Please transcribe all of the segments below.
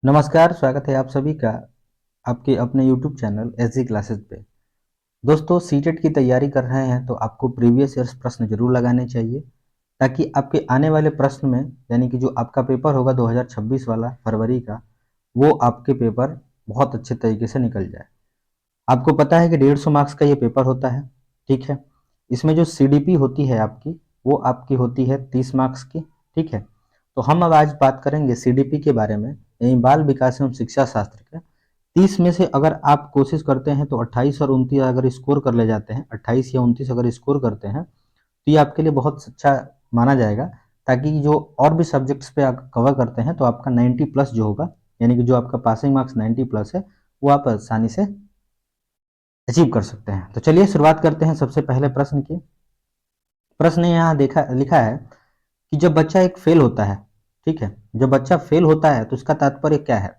नमस्कार, स्वागत है आप सभी का आपके अपने यूट्यूब चैनल एसजी क्लासेस पे। दोस्तों, सीटेट की तैयारी कर रहे हैं तो आपको प्रीवियस ईयर्स प्रश्न जरूर लगाने चाहिए ताकि आपके आने वाले प्रश्न में यानी कि जो आपका पेपर होगा 2026 वाला फरवरी का, वो आपके पेपर बहुत अच्छे तरीके से निकल जाए। आपको पता है कि 150 मार्क्स का ये पेपर होता है, ठीक है। इसमें जो सीडीपी होती है आपकी, वो आपकी होती है 30 मार्क्स की, ठीक है। तो हम अब आज बात करेंगे सीडीपी के बारे में, यानी बाल विकास एवं शिक्षा शास्त्र के। 30 में से अगर आप कोशिश करते हैं तो 28 और 29 अगर स्कोर कर ले जाते हैं, 28 या 29 अगर स्कोर करते हैं तो ये आपके लिए बहुत अच्छा माना जाएगा, ताकि जो और भी सब्जेक्ट्स पे आप कवर करते हैं तो आपका 90 प्लस जो होगा, यानी कि जो आपका पासिंग मार्क्स 90 प्लस है, वो आप आसानी से अचीव कर सकते हैं। तो चलिए शुरुआत करते हैं सबसे पहले प्रश्न की। प्रश्न यहाँ देखा लिखा है कि जब बच्चा एक फेल होता है, ठीक है, जब बच्चा फेल होता है तो इसका तात्पर्य क्या है।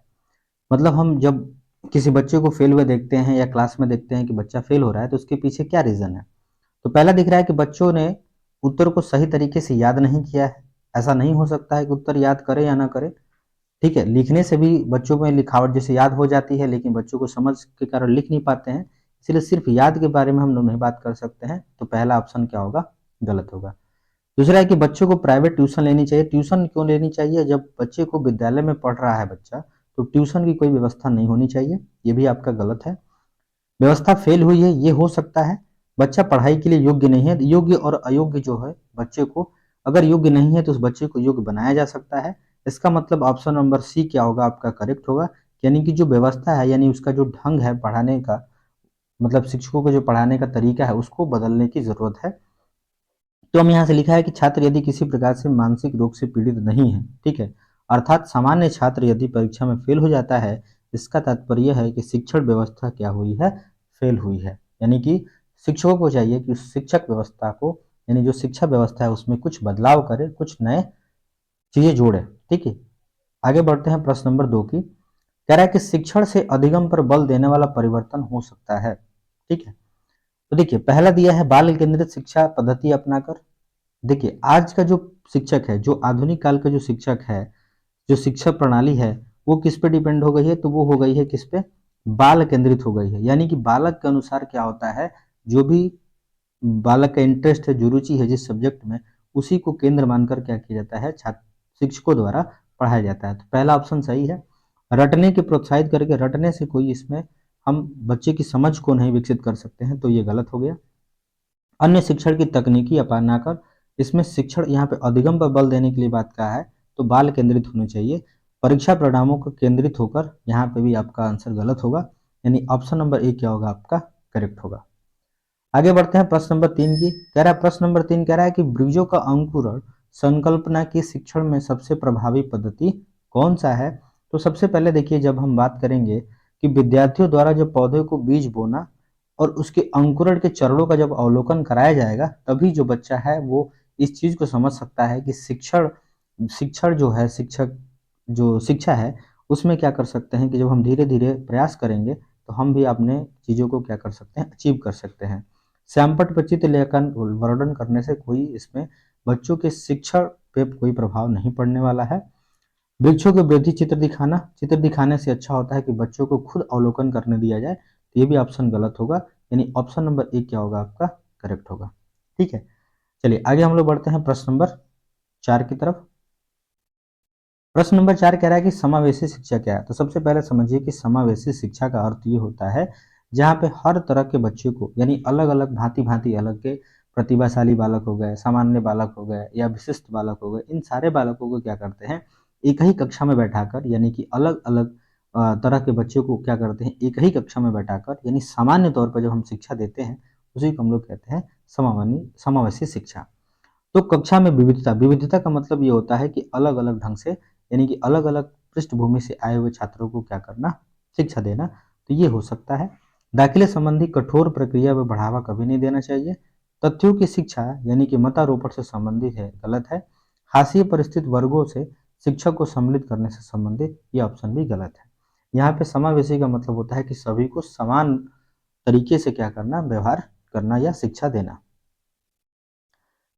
मतलब हम जब किसी बच्चे को फेल हुए देखते हैं या क्लास में देखते हैं कि बच्चा फेल हो रहा है तो उसके पीछे क्या रीजन है। तो पहला दिख रहा है कि बच्चों ने उत्तर को सही तरीके से याद नहीं किया है। ऐसा नहीं हो सकता है कि उत्तर याद करे या ना करे, ठीक है। लिखने से भी बच्चों में लिखावट जैसे याद हो जाती है, लेकिन बच्चों को समझ के कारण लिख नहीं पाते हैं। इसलिए सिर्फ याद के बारे में हम लोग नहीं बात कर सकते हैं, तो पहला ऑप्शन क्या होगा, गलत होगा। दूसरा है कि बच्चों को प्राइवेट ट्यूशन लेनी चाहिए। ट्यूशन क्यों लेनी चाहिए, जब बच्चे को विद्यालय में पढ़ रहा है बच्चा, तो ट्यूशन की कोई व्यवस्था नहीं होनी चाहिए, ये भी आपका गलत है। व्यवस्था फेल हुई है, ये हो सकता है बच्चा पढ़ाई के लिए योग्य नहीं है। योग्य और अयोग्य जो है बच्चे को, अगर योग्य नहीं है तो उस बच्चे को योग्य बनाया जा सकता है। इसका मतलब ऑप्शन नंबर सी क्या होगा, आपका करेक्ट होगा। यानी कि जो व्यवस्था है, यानी उसका जो ढंग है पढ़ाने का, मतलब शिक्षकों को जो पढ़ाने का तरीका है, उसको बदलने की जरूरत है। तो हम यहाँ से लिखा है कि छात्र यदि किसी प्रकार से मानसिक रोग से पीड़ित नहीं है, ठीक है, अर्थात सामान्य छात्र यदि परीक्षा में फेल हो जाता है, इसका तात्पर्य है कि शिक्षण व्यवस्था क्या हुई है, फेल हुई है। यानी कि शिक्षकों को चाहिए कि उस शिक्षक व्यवस्था को, यानी जो शिक्षा व्यवस्था है उसमें कुछ बदलाव करे, कुछ नए चीजें जोड़े, ठीक है। आगे बढ़ते हैं प्रश्न नंबर 2 की। कह रहा है कि शिक्षण से अधिगम पर बल देने वाला परिवर्तन हो सकता है, ठीक है। तो देखिए, पहला दिया है बाल केंद्रित शिक्षा पद्धति अपनाकर। देखिए, आज का जो शिक्षक है, जो आधुनिक काल का जो शिक्षक है, जो शिक्षा प्रणाली है, वो किस पे डिपेंड हो गई है, तो वो हो गई है किस पे, बाल केंद्रित हो गई है। यानी कि बालक के अनुसार क्या होता है, जो भी बालक का इंटरेस्ट है, जो रुचि है जिस सब्जेक्ट में, उसी को केंद्र मानकर क्या किया जाता है, छात्र शिक्षकों द्वारा पढ़ाया जाता है। तो पहला ऑप्शन सही है। रटने के प्रोत्साहित करके, रटने से कोई इसमें हम बच्चे की समझ को नहीं विकसित कर सकते हैं, तो ये गलत हो गया। अन्य शिक्षण की तकनीकी अपनाकर, इसमें शिक्षण यहाँ पे अधिगम पर बल देने के लिए बात कहा है, तो बाल केंद्रित होने चाहिए। परीक्षा परिणामों को केंद्रित होकर, यहाँ पे भी आपका आंसर गलत होगा, यानी ऑप्शन नंबर ए क्या होगा, आपका करेक्ट होगा। आगे बढ़ते हैं प्रश्न नंबर 3 की। कह रहा है प्रश्न नंबर 3 कह रहा है कि बीजों का अंकुरण संकल्पना की शिक्षण में सबसे प्रभावी पद्धति कौन सा है। तो सबसे पहले देखिए, जब हम बात करेंगे कि विद्यार्थियों द्वारा जब पौधे को बीज बोना और उसके अंकुरण के चरणों का जब अवलोकन कराया जाएगा, तभी जो बच्चा है वो इस चीज को समझ सकता है कि शिक्षण शिक्षण जो है, शिक्षक जो शिक्षा है, उसमें क्या कर सकते हैं कि जब हम धीरे धीरे प्रयास करेंगे तो हम भी अपने चीजों को क्या कर सकते हैं, अचीव कर सकते हैं। श्यामपट्ट पर चित्र लेखन वर्णन करने से कोई इसमें बच्चों के शिक्षण पे कोई प्रभाव नहीं पड़ने वाला है। वृक्षों के वृद्धि चित्र दिखाना, चित्र दिखाने से अच्छा होता है कि बच्चों को खुद अवलोकन करने दिया जाए, तो ये भी ऑप्शन गलत होगा, यानी ऑप्शन नंबर एक क्या होगा, आपका करेक्ट होगा, ठीक है। चलिए आगे हम लोग बढ़ते हैं प्रश्न नंबर 4 की तरफ। प्रश्न नंबर 4 कह रहा है कि समावेशी शिक्षा क्या है। तो सबसे पहले समझिए कि समावेशी शिक्षा का अर्थ ये होता है जहाँ पे हर तरह के बच्चे को, यानी अलग अलग भांति भांति अलग के प्रतिभाशाली बालक हो गए, सामान्य बालक हो गए या विशिष्ट बालक हो गए, इन सारे बालकों को क्या करते हैं, एक ही कक्षा में बैठाकर, यानी कि अलग अलग तरह के बच्चों को क्या करते हैं, एक ही कक्षा में बैठाकर, यानी सामान्य तौर पर जब हम शिक्षा देते हैं, उसी को हम लोग कहते हैं समावेशी शिक्षा। तो कक्षा में विविधता, विविधता का मतलब ये होता है कि अलग अलग ढंग से, यानी कि अलग अलग पृष्ठभूमि से आए हुए छात्रों को क्या करना, शिक्षा देना, तो ये हो सकता है। दाखिले संबंधी कठोर प्रक्रिया में बढ़ावा कभी नहीं देना चाहिए। तथ्यों की शिक्षा, यानी कि मतारोपण से संबंधित है, गलत है। हाशिए पर स्थित वर्गों से शिक्षक को सम्मिलित करने से संबंधित, ये ऑप्शन भी गलत है। यहाँ पे समावेशी का मतलब होता है कि सभी को समान तरीके से क्या करना, व्यवहार करना या शिक्षा देना।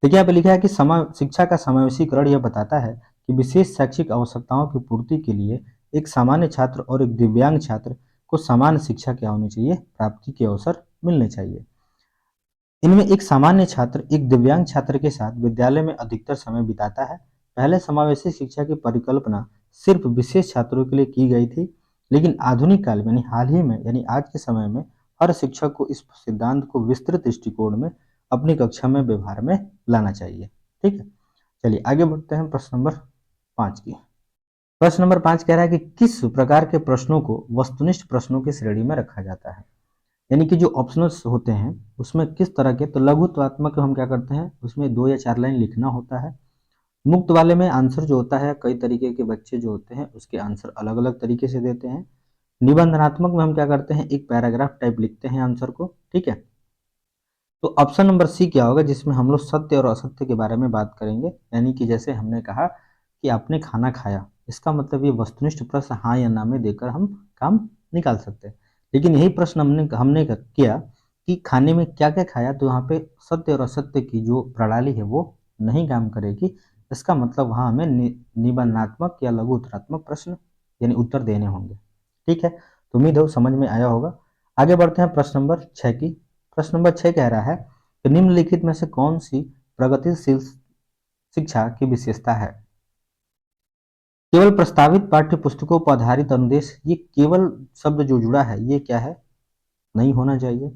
देखिए यहाँ पे लिखा है कि शिक्षा का समावेशीकरण यह बताता है कि विशेष शैक्षिक आवश्यकताओं की पूर्ति के लिए एक सामान्य छात्र और एक दिव्यांग छात्र को समान शिक्षा क्या होनी चाहिए, प्राप्ति के अवसर मिलने चाहिए। इनमें एक सामान्य छात्र एक दिव्यांग छात्र के साथ विद्यालय में अधिकतर समय बिताता है। पहले समावेशी शिक्षा की परिकल्पना सिर्फ विशेष छात्रों के लिए की गई थी, लेकिन आधुनिक काल में यानी हाल ही में यानी आज के समय में हर शिक्षक को इस सिद्धांत को विस्तृत दृष्टिकोण में अपनी कक्षा में व्यवहार में लाना चाहिए। ठीक है, चलिए आगे बढ़ते हैं प्रश्न नंबर 5 की। प्रश्न नंबर 5 कह रहा है कि किस प्रकार के प्रश्नों को वस्तुनिष्ठ प्रश्नों की श्रेणी में रखा जाता है। यानी कि जो ऑप्शनल्स होते हैं उसमें किस तरह के, तो लघुत्वात्मक हम क्या करते हैं उसमें 2 या 4 लाइन लिखना होता है। मुक्त वाले में आंसर जो होता है, कई तरीके के बच्चे जो होते हैं उसके आंसर अलग अलग तरीके से देते हैं। निबंधनात्मक में हम क्या करते हैं, एक पैराग्राफ टाइप लिखते हैं आंसर को। ठीक है, तो ऑप्शन नंबर सी क्या होगा, जिसमें हम लोग सत्य और असत्य के बारे में बात करेंगे। यानी कि जैसे हमने कहा कि आपने खाना खाया, इसका मतलब ये वस्तुनिष्ठ प्रश्न हाँ या ना में देकर हम काम निकाल सकते हैं। लेकिन यही प्रश्न हमने किया कि खाने में क्या क्या खाया, तो यहाँ पे सत्य और असत्य की जो प्रणाली है वो नहीं काम करेगी। इसका मतलब वहाँ हमें निबंधात्मक या लघु उत्तरात्मक प्रश्न यानी उत्तर देने होंगे। ठीक है, तो उम्मीद है समझ में आया होगा। आगे बढ़ते हैं प्रश्न नंबर 6 की। प्रश्न नंबर 6 कह रहा है कि निम्नलिखित में से कौन सी प्रगतिशील शिक्षा की विशेषता है। केवल प्रस्तावित पाठ्य पुस्तकों पर आधारित अनुदेश, ये केवल शब्द जो जुड़ा है ये क्या है, नहीं होना चाहिए।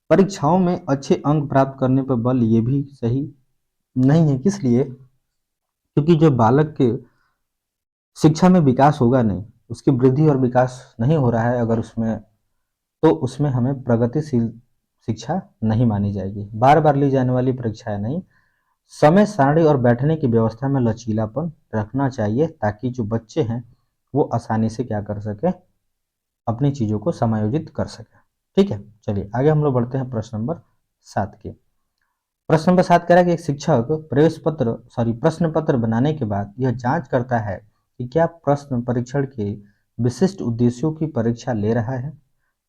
परीक्षाओं में अच्छे अंक प्राप्त करने पर बल, ये भी सही नहीं है। किस लिए, क्योंकि जो बालक के शिक्षा में विकास होगा नहीं, उसकी वृद्धि और विकास नहीं हो रहा है अगर उसमें, तो उसमें हमें प्रगतिशील शिक्षा नहीं मानी जाएगी। बार बार ली जाने वाली परीक्षाएं नहीं, समय सारणी और बैठने की व्यवस्था में लचीलापन रखना चाहिए ताकि जो बच्चे हैं वो आसानी से क्या कर सके, अपनी चीजों को समायोजित कर सके। ठीक है, चलिए आगे हम लोग बढ़ते हैं प्रश्न नंबर 7 के। प्रश्न नंबर 7 कह रहा है कि एक शिक्षक प्रश्न पत्र बनाने के बाद यह जांच करता है कि क्या प्रश्न परीक्षण के विशिष्ट उद्देश्यों की परीक्षा ले रहा है।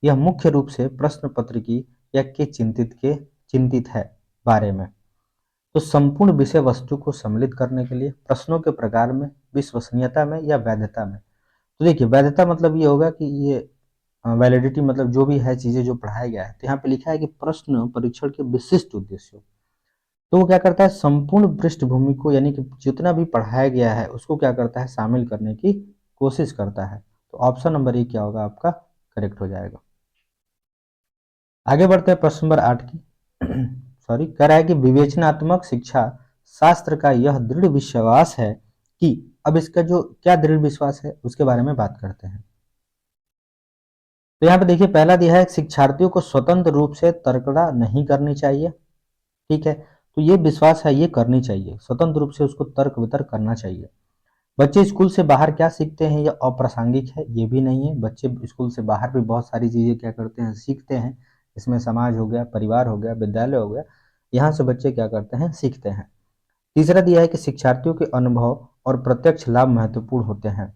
यह मुख्य रूप से प्रश्न पत्र की या के चिंतित है बारे में। तो संपूर्ण विषय वस्तु को सम्मिलित करने के लिए, प्रश्नों के प्रकार में, विश्वसनीयता में या वैधता में। तो देखिए वैधता मतलब ये होगा कि ये वैलिडिटी मतलब जो भी है चीजें जो पढ़ाया गया है। तो यहाँ पे लिखा है कि प्रश्न परीक्षण के विशिष्ट उद्देश्यों, तो वो क्या करता है संपूर्ण पृष्ठभूमि को यानी कि जितना भी पढ़ाया गया है उसको क्या करता है शामिल करने की कोशिश करता है। तो ऑप्शन नंबर ए क्या होगा आपका, करेक्ट हो जाएगा। आगे बढ़ते हैं प्रश्न नंबर 8 की। कह रहा है कि विवेचनात्मक शिक्षा शास्त्र का यह दृढ़ विश्वास है कि, अब इसका जो क्या दृढ़ विश्वास है उसके बारे में बात करते हैं। तो यहाँ पे देखिए पहला दिया है शिक्षार्थियों को स्वतंत्र रूप से तर्कड़ा नहीं करनी चाहिए। ठीक है, तो ये विश्वास है, ये करनी चाहिए, स्वतंत्र रूप से उसको तर्क वितर्क करना चाहिए। बच्चे स्कूल से बाहर क्या सीखते हैं यह अप्रासंगिक है, ये भी नहीं है। बच्चे स्कूल से बाहर भी बहुत सारी चीजें क्या करते हैं, सीखते हैं। इसमें समाज हो गया, परिवार हो गया, विद्यालय हो गया, यहाँ से बच्चे क्या करते हैं, सीखते हैं। तीसरा दिया है कि शिक्षार्थियों के अनुभव और प्रत्यक्ष लाभ महत्वपूर्ण होते हैं।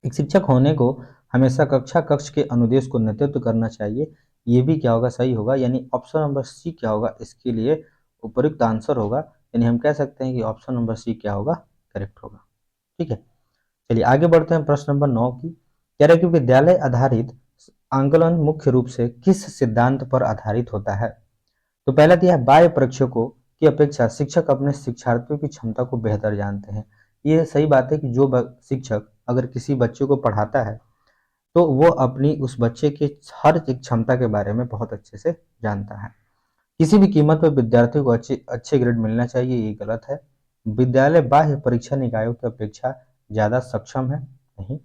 एक शिक्षक होने को हमेशा कक्षा कक्ष के अनुदेश को नेतृत्व करना चाहिए, ये भी क्या होगा, सही होगा। यानी ऑप्शन नंबर सी क्या होगा इसके लिए उपयुक्त आंसर होगा। यानी हम कह सकते हैं कि ऑप्शन नंबर सी क्या होगा, करेक्ट होगा। ठीक है, चलिए आगे बढ़ते हैं प्रश्न नंबर 9 की। कह रहे हैं कि विद्यालय आधारित आंकलन मुख्य रूप से किस सिद्धांत पर आधारित होता है। तो पहला दिया है बाह्य परीक्षकों की अपेक्षा शिक्षक अपने शिक्षार्थियों की क्षमता को बेहतर जानते हैं। ये सही बात है कि जो शिक्षक अगर किसी बच्चे को पढ़ाता है तो वो अपनी उस बच्चे के हर एक क्षमता के बारे में बहुत अच्छे से जानता है। किसी भी कीमत पर विद्यार्थियों को अच्छे अच्छे ग्रेड मिलना चाहिए, ये गलत है। विद्यालय बाह्य परीक्षा निकायों की अपेक्षा ज्यादा सक्षम है, नहीं।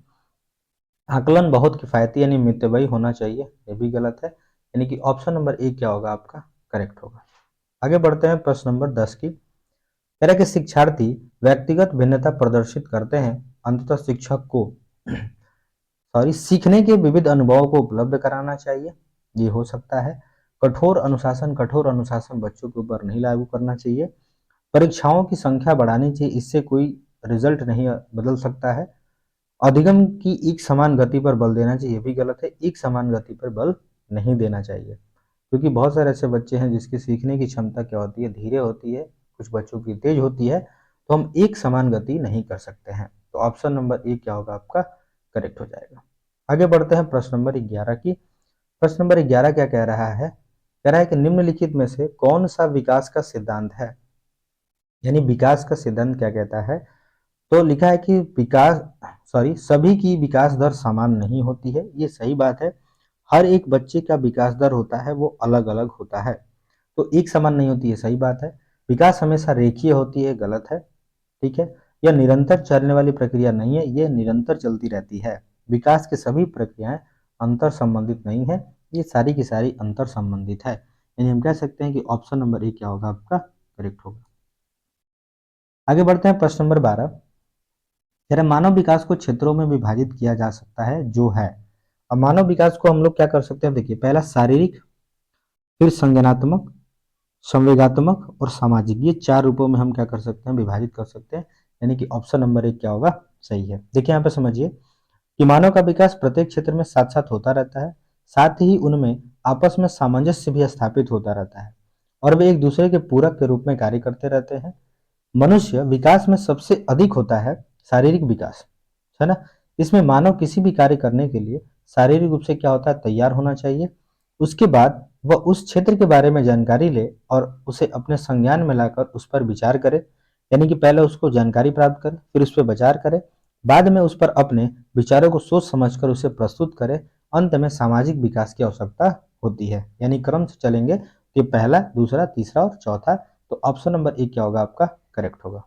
आकलन बहुत किफायती यानी मितव्ययी होना चाहिए, ये भी गलत है। यानी कि ऑप्शन नंबर ए क्या होगा आपका, करेक्ट होगा। आगे बढ़ते हैं प्रश्न नंबर 10 की। तरह के शिक्षार्थी व्यक्तिगत भिन्नता प्रदर्शित करते हैं, अंततः शिक्षक को सीखने के विविध अनुभवों को उपलब्ध कराना चाहिए, ये हो सकता है। कठोर अनुशासन बच्चों के ऊपर नहीं लागू करना चाहिए। परीक्षाओं की संख्या बढ़ानी चाहिए, इससे कोई रिजल्ट नहीं बदल सकता है। अधिगम की एक समान गति पर बल देना चाहिए, ये भी गलत है। एक समान गति पर बल नहीं देना चाहिए, क्योंकि बहुत सारे ऐसे बच्चे हैं जिसकी सीखने की क्षमता क्या होती है, धीरे होती है, कुछ बच्चों की तेज होती है। तो हम एक समान गति नहीं कर सकते हैं। तो ऑप्शन नंबर ए क्या होगा आपका करेक्ट हो जाएगा। आगे बढ़ते हैं प्रश्न नंबर 11 की। प्रश्न नंबर 11 क्या कह रहा है? कह रहा है कि निम्नलिखित में से कौन सा विकास का सिद्धांत है, यानी विकास का सिद्धांत क्या कहता है? तो लिखा है कि सभी की विकास दर समान नहीं होती है। ये सही बात है। हर एक बच्चे का विकास दर होता है वो अलग अलग होता है, तो एक समान नहीं होती है, सही बात है। विकास हमेशा रेखीय होती है, गलत है। ठीक है, यह निरंतर चलने वाली प्रक्रिया नहीं है, ये निरंतर चलती रहती है। विकास की सभी प्रक्रियाएं अंतर संबंधित नहीं है, ये सारी की सारी अंतर संबंधित है। यानी हम कह सकते हैं कि ऑप्शन नंबर ए क्या होगा आपका करेक्ट होगा। आगे बढ़ते हैं प्रश्न नंबर 12। कह रहे मानव विकास को क्षेत्रों में विभाजित किया जा सकता है जो है। अब मानव विकास को हम लोग क्या कर सकते हैं, देखिए पहला शारीरिक, फिर संज्ञानात्मक, संवेगात्मक और सामाजिक, ये 4 रूपों में हम क्या कर सकते हैं, विभाजित कर सकते हैं। यानी कि ऑप्शन नंबर 1 क्या होगा सही है। देखिए यहाँ पे समझिए कि मानव का विकास प्रत्येक क्षेत्र में साथ साथ होता रहता है, साथ ही उनमें आपस में सामंजस्य भी स्थापित होता रहता है और वे एक दूसरे के पूरक के रूप में कार्य करते रहते हैं। मनुष्य विकास में सबसे अधिक होता है शारीरिक विकास, है ना। इसमें मानव किसी भी कार्य करने के लिए शारीरिक रूप से क्या होता है, तैयार होना चाहिए। उसके बाद वह उस क्षेत्र के बारे में जानकारी ले और उसे अपने संज्ञान में लाकर उस पर विचार करे। यानी कि पहले उसको जानकारी प्राप्त करे, फिर उस पर विचार करे, बाद में उस पर अपने विचारों को सोच समझकर उसे प्रस्तुत करे। अंत में सामाजिक विकास की आवश्यकता होती है। यानी क्रम से चलेंगे कि पहला, दूसरा, तीसरा और चौथा, तो ऑप्शन नंबर 1 क्या होगा आपका करेक्ट होगा।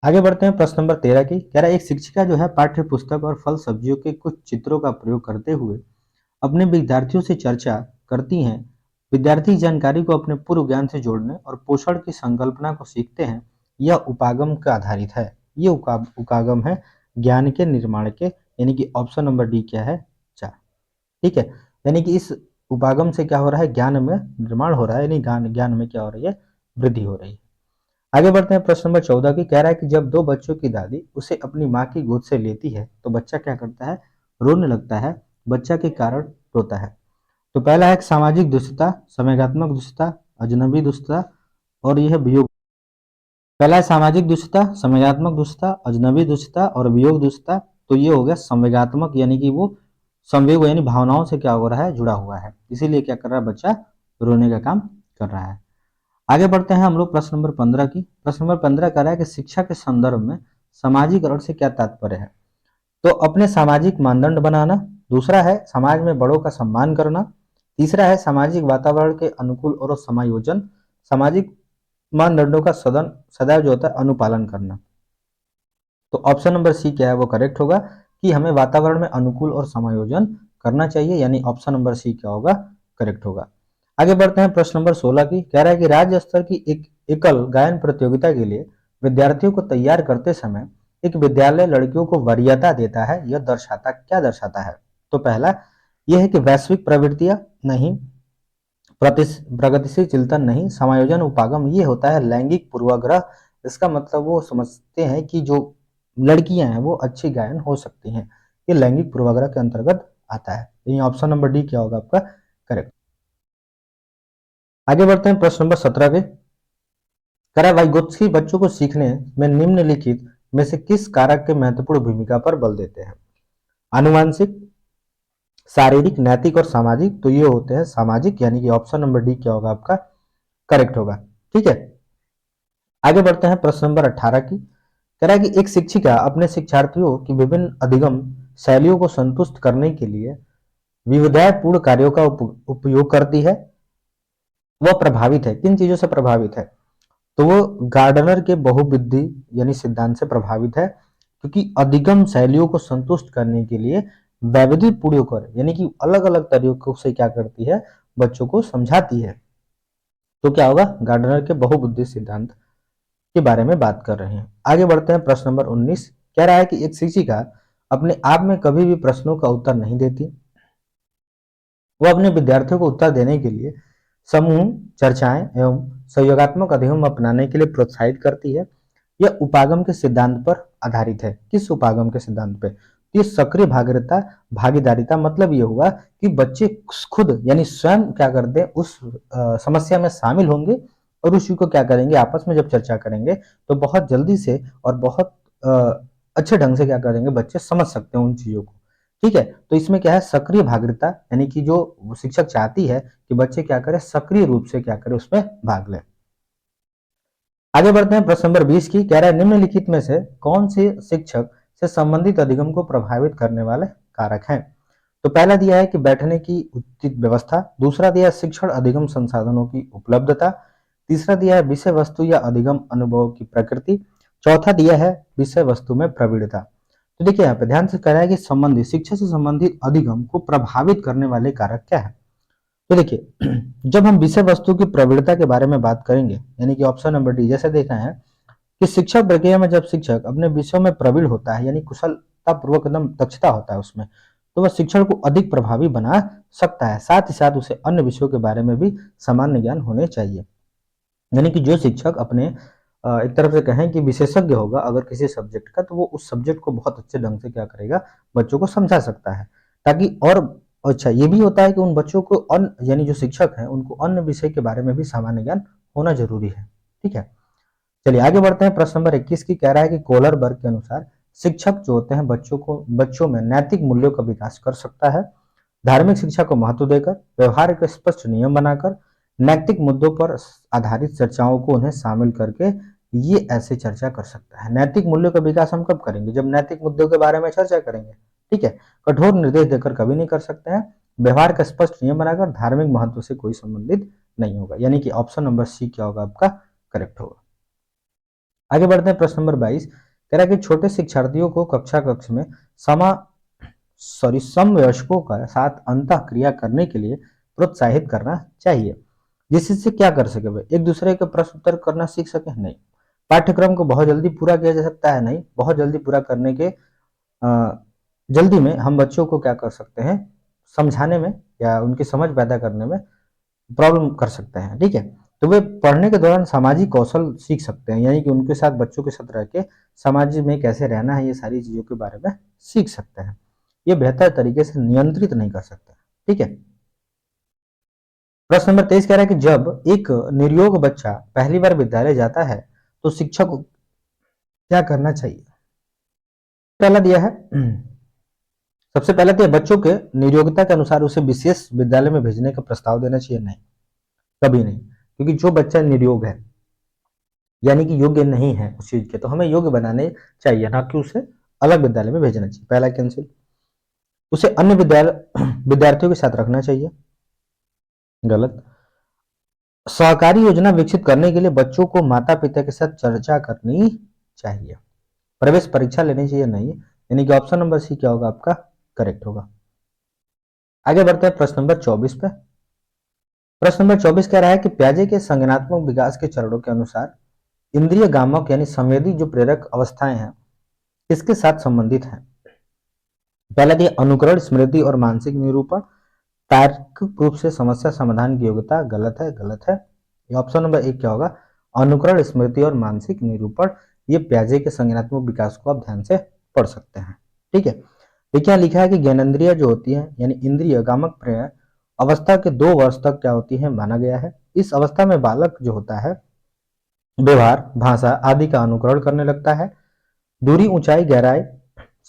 आगे बढ़ते हैं प्रश्न नंबर 13 की। कह रहा है एक शिक्षिका जो है पाठ्य पुस्तक और फल सब्जियों के कुछ चित्रों का प्रयोग करते हुए अपने विद्यार्थियों से चर्चा करती हैं। विद्यार्थी जानकारी को अपने पूर्व ज्ञान से जोड़ने और पोषण की संकल्पना को सीखते हैं। यह उपागम का आधारित है। ये उपागम है ज्ञान के निर्माण के, यानी कि ऑप्शन नंबर डी क्या है 4। ठीक है, यानी कि इस उपागम से क्या हो रहा है, ज्ञान में निर्माण हो रहा है, यानी ज्ञान ज्ञान में क्या हो रही है, वृद्धि हो रही है। आगे बढ़ते हैं प्रश्न नंबर 14 की। कह रहा है कि जब दो बच्चों की दादी उसे अपनी माँ की गोद से लेती है तो बच्चा क्या करता है, रोने लगता है। बच्चा के कारण रोता है। तो पहला है सामाजिक दुष्टता, संवेगात्मक दुष्टता, अजनबी दुष्टता और यह वियोग। पहला है सामाजिक दुष्टता, संवेगात्मक दुष्टता, अजनबी दुष्टता और वियोग दुष्टता। तो ये हो गया संवेगात्मक, यानी कि वो संवेग यानी भावनाओं से क्या हो रहा है, जुड़ा हुआ है, इसीलिए क्या कर रहा है, बच्चा रोने का काम कर रहा है। आगे बढ़ते हैं हम लोग प्रश्न नंबर 15 की। प्रश्न नंबर 15 कह रहा है कि शिक्षा के संदर्भ में सामाजिकरण से क्या तात्पर्य है। तो अपने सामाजिक मानदंड बनाना, दूसरा है समाज में बड़ों का सम्मान करना, तीसरा है सामाजिक वातावरण के अनुकूल और समायोजन, सामाजिक मानदंडों का सदैव जो होता है अनुपालन करना। तो ऑप्शन नंबर सी क्या है वो करेक्ट होगा कि हमें वातावरण में अनुकूल और समायोजन करना चाहिए, यानी ऑप्शन नंबर सी क्या होगा करेक्ट होगा। आगे बढ़ते हैं प्रश्न नंबर 16 की। कह रहा है कि राज्य स्तर की एक एकल गायन प्रतियोगिता के लिए विद्यार्थियों को तैयार करते समय एक विद्यालय लड़कियों को वरीयता देता है, यह दर्शाता है। तो पहला यह है कि वैश्विक प्रवृत्तियां नहीं, प्रगतिशील चिंतन नहीं, समायोजन उपागम ये होता है लैंगिक पूर्वाग्रह। इसका मतलब वो समझते हैं कि जो लड़कियां हैं वो अच्छी गायन हो सकती हैं, ये लैंगिक पूर्वाग्रह के अंतर्गत आता है। ये ऑप्शन नंबर डी क्या होगा आपका करेक्ट। आगे बढ़ते हैं प्रश्न नंबर 17 पे। करा वाइगोत्स्की बच्चों को सीखने में निम्नलिखित में से किस कारक के महत्वपूर्ण भूमिका पर बल देते हैं। आनुवांशिक, शारीरिक, नैतिक और सामाजिक। तो ये होते हैं सामाजिक, यानी कि ऑप्शन नंबर डी क्या होगा आपका करेक्ट होगा। ठीक है, आगे बढ़ते हैं प्रश्न नंबर 18 की। कह रहा है कि एक शिक्षिका अपने शिक्षार्थियों की विभिन्न अधिगम शैलियों को संतुष्ट करने के लिए विविधतापूर्ण कार्यों का उपयोग करती है। वह प्रभावित है, किन चीजों से प्रभावित है, तो वो गार्डनर के बहुविधि यानी सिद्धांत से प्रभावित है, क्योंकि अधिगम शैलियों को संतुष्ट करने के लिए वैविध्यपूर्ण कर यानी कि अलग अलग तरीकों से क्या करती है, बच्चों को समझाती है। तो क्या होगा, गार्डनर के बहुबुद्धि सिद्धांत के बारे में बात कर रहे हैं। आगे बढ़ते हैं प्रश्न नंबर 19। कह रहा है कि एक शिक्षिका अपने आप में कभी भी प्रश्नों का उत्तर नहीं देती। वो अपने विद्यार्थियों को उत्तर देने के लिए समूह चर्चाएं एवं सहयोगात्मक अधिगम अपनाने के लिए प्रोत्साहित करती है। यह उपागम के सिद्धांत पर आधारित है। किस उपागम के सिद्धांत पे, ये सक्रिय भागीदारिता मतलब ये हुआ कि बच्चे खुद यानी स्वयं क्या करते हैं, उस समस्या में शामिल होंगे और उस चीज को क्या करेंगे, आपस में जब चर्चा करेंगे तो बहुत जल्दी से और बहुत अच्छे ढंग से क्या करेंगे, बच्चे समझ सकते हैं उन चीजों को। ठीक है, तो इसमें क्या है, सक्रिय भागीदारिता, यानी कि जो शिक्षक चाहती है कि बच्चे क्या करें, सक्रिय रूप से क्या करें, उसमें भाग लें। आगे बढ़ते हैं प्रश्न नंबर 20 की, कह रहा है निम्नलिखित में से कौन से शिक्षक से संबंधित अधिगम को प्रभावित करने वाले कारक हैं। तो पहला दिया है कि बैठने की उचित व्यवस्था, दूसरा दिया है शिक्षण अधिगम संसाधनों की उपलब्धता, तीसरा दिया है विषय वस्तु या अधिगम अनुभव की प्रकृति, चौथा दिया है विषय वस्तु में प्रवीणता। तो देखिए यहाँ पे ध्यान से कह रहा है कि संबंधित शिक्षा से संबंधित अधिगम को प्रभावित करने वाले कारक क्या है। तो देखिए जब हम विषय वस्तु की प्रवीणता के बारे में बात करेंगे, यानी कि ऑप्शन नंबर डी जैसे देखा है कि शिक्षा प्रक्रिया में जब शिक्षक अपने विषयों में प्रवीण होता है, यानी कुशलता पूर्वक एकदम दक्षता होता है उसमें, तो वह शिक्षण को अधिक प्रभावी बना सकता है। साथ ही साथ उसे अन्य विषयों के बारे में भी सामान्य ज्ञान होने चाहिए। यानी कि जो शिक्षक अपने एक तरफ से कहें कि विशेषज्ञ होगा अगर किसी सब्जेक्ट का, तो वो उस सब्जेक्ट को बहुत अच्छे ढंग से क्या करेगा, बच्चों को समझा सकता है। ताकि और अच्छा ये भी होता है कि उन बच्चों को अन्य, यानी जो शिक्षक हैं उनको अन्य विषय के बारे में भी सामान्य ज्ञान होना जरूरी है। ठीक है, चलिए आगे बढ़ते हैं। प्रश्न नंबर 21 की कह रहा है कि कोलर वर्ग के अनुसार शिक्षक जो होते हैं बच्चों में नैतिक मूल्यों का विकास कर सकता है, धार्मिक शिक्षा को महत्व देकर, व्यवहार के स्पष्ट नियम बनाकर, नैतिक मुद्दों पर आधारित चर्चाओं को उन्हें शामिल करके ये ऐसे चर्चा कर सकता है। नैतिक मूल्यों का विकास हम कब करेंगे, जब नैतिक मुद्दों के बारे में चर्चा करेंगे। ठीक है, कठोर निर्देश देकर कभी नहीं कर सकते हैं, व्यवहार का स्पष्ट नियम बनाकर, धार्मिक महत्व से कोई संबंधित नहीं होगा। यानी कि ऑप्शन नंबर सी क्या होगा आपका, करेक्ट होगा। आगे बढ़ते हैं प्रश्न नंबर 22, कह रहा है कि छोटे शिक्षार्थियों को कक्षा कक्ष में समवयस्कों का साथ अंतः क्रिया करने के लिए प्रोत्साहित करना चाहिए, जिससे क्या कर सके वे एक दूसरे के प्रश्न उत्तर करना सीख सके। नहीं, पाठ्यक्रम को बहुत जल्दी पूरा किया जा सकता है, नहीं, बहुत जल्दी पूरा करने के जल्दी में हम बच्चों को क्या कर सकते हैं, समझाने में या उनकी समझ पैदा करने में प्रॉब्लम कर सकते हैं। ठीक है, तो वे पढ़ने के दौरान सामाजिक कौशल सीख सकते हैं, यानी कि उनके साथ, बच्चों के साथ रह के समाज में कैसे रहना है, ये सारी चीजों के बारे में सीख सकते हैं। ये बेहतर तरीके से नियंत्रित नहीं कर सकते। ठीक है, प्रश्न नंबर 23 कह रहा है कि जब एक निर्योग बच्चा पहली बार विद्यालय जाता है तो शिक्षक को क्या करना चाहिए। पहला दिया है सबसे पहले तो बच्चों के निर्योग्यता के अनुसार उसे विशेष विद्यालय में भेजने का प्रस्ताव देना चाहिए। नहीं, कभी नहीं, क्योंकि जो बच्चा निर्योग है, यानी कि योग्य नहीं है उस चीज के, तो हमें योग्य बनाने चाहिए, ना कि उसे अलग विद्यालय में भेजना चाहिए। पहला कैंसिल। उसे अन्य विद्यार्थियों के साथ रखना चाहिए, गलत। सहकारी योजना विकसित करने के लिए बच्चों को माता पिता के साथ चर्चा करनी चाहिए। प्रवेश परीक्षा लेनी चाहिए, नहीं, यानी कि ऑप्शन नंबर सी क्या होगा आपका, करेक्ट होगा। आगे बढ़ते हैं प्रश्न नंबर 24 पे। प्रश्न नंबर 24 कह रहा है कि प्याजे के संज्ञानात्मक विकास के चरणों के अनुसार इंद्रिय गामक यानी संवेदी जो प्रेरक अवस्थाएं हैं किसके साथ संबंधित हैं। पहला दिया अनुकरण, स्मृति और मानसिक निरूपण, तार्किक रूप से समस्या समाधान की योग्यता, गलत है, गलत है। ये ऑप्शन नंबर एक क्या होगा, अनुकरण, स्मृति और मानसिक निरूपण। ये प्याजे के संज्ञानात्मक विकास को आप ध्यान से पढ़ सकते हैं। ठीक है, देखिए यहाँ लिखा है कि ज्ञानेंद्रिय जो होती है, यानी इंद्रिय गामक प्रेरणा अवस्था के 2 वर्ष तक क्या होती है, माना गया है। इस अवस्था में बालक जो होता है व्यवहार, भाषा आदि का अनुकरण करने लगता है। दूरी, ऊंचाई, गहराई,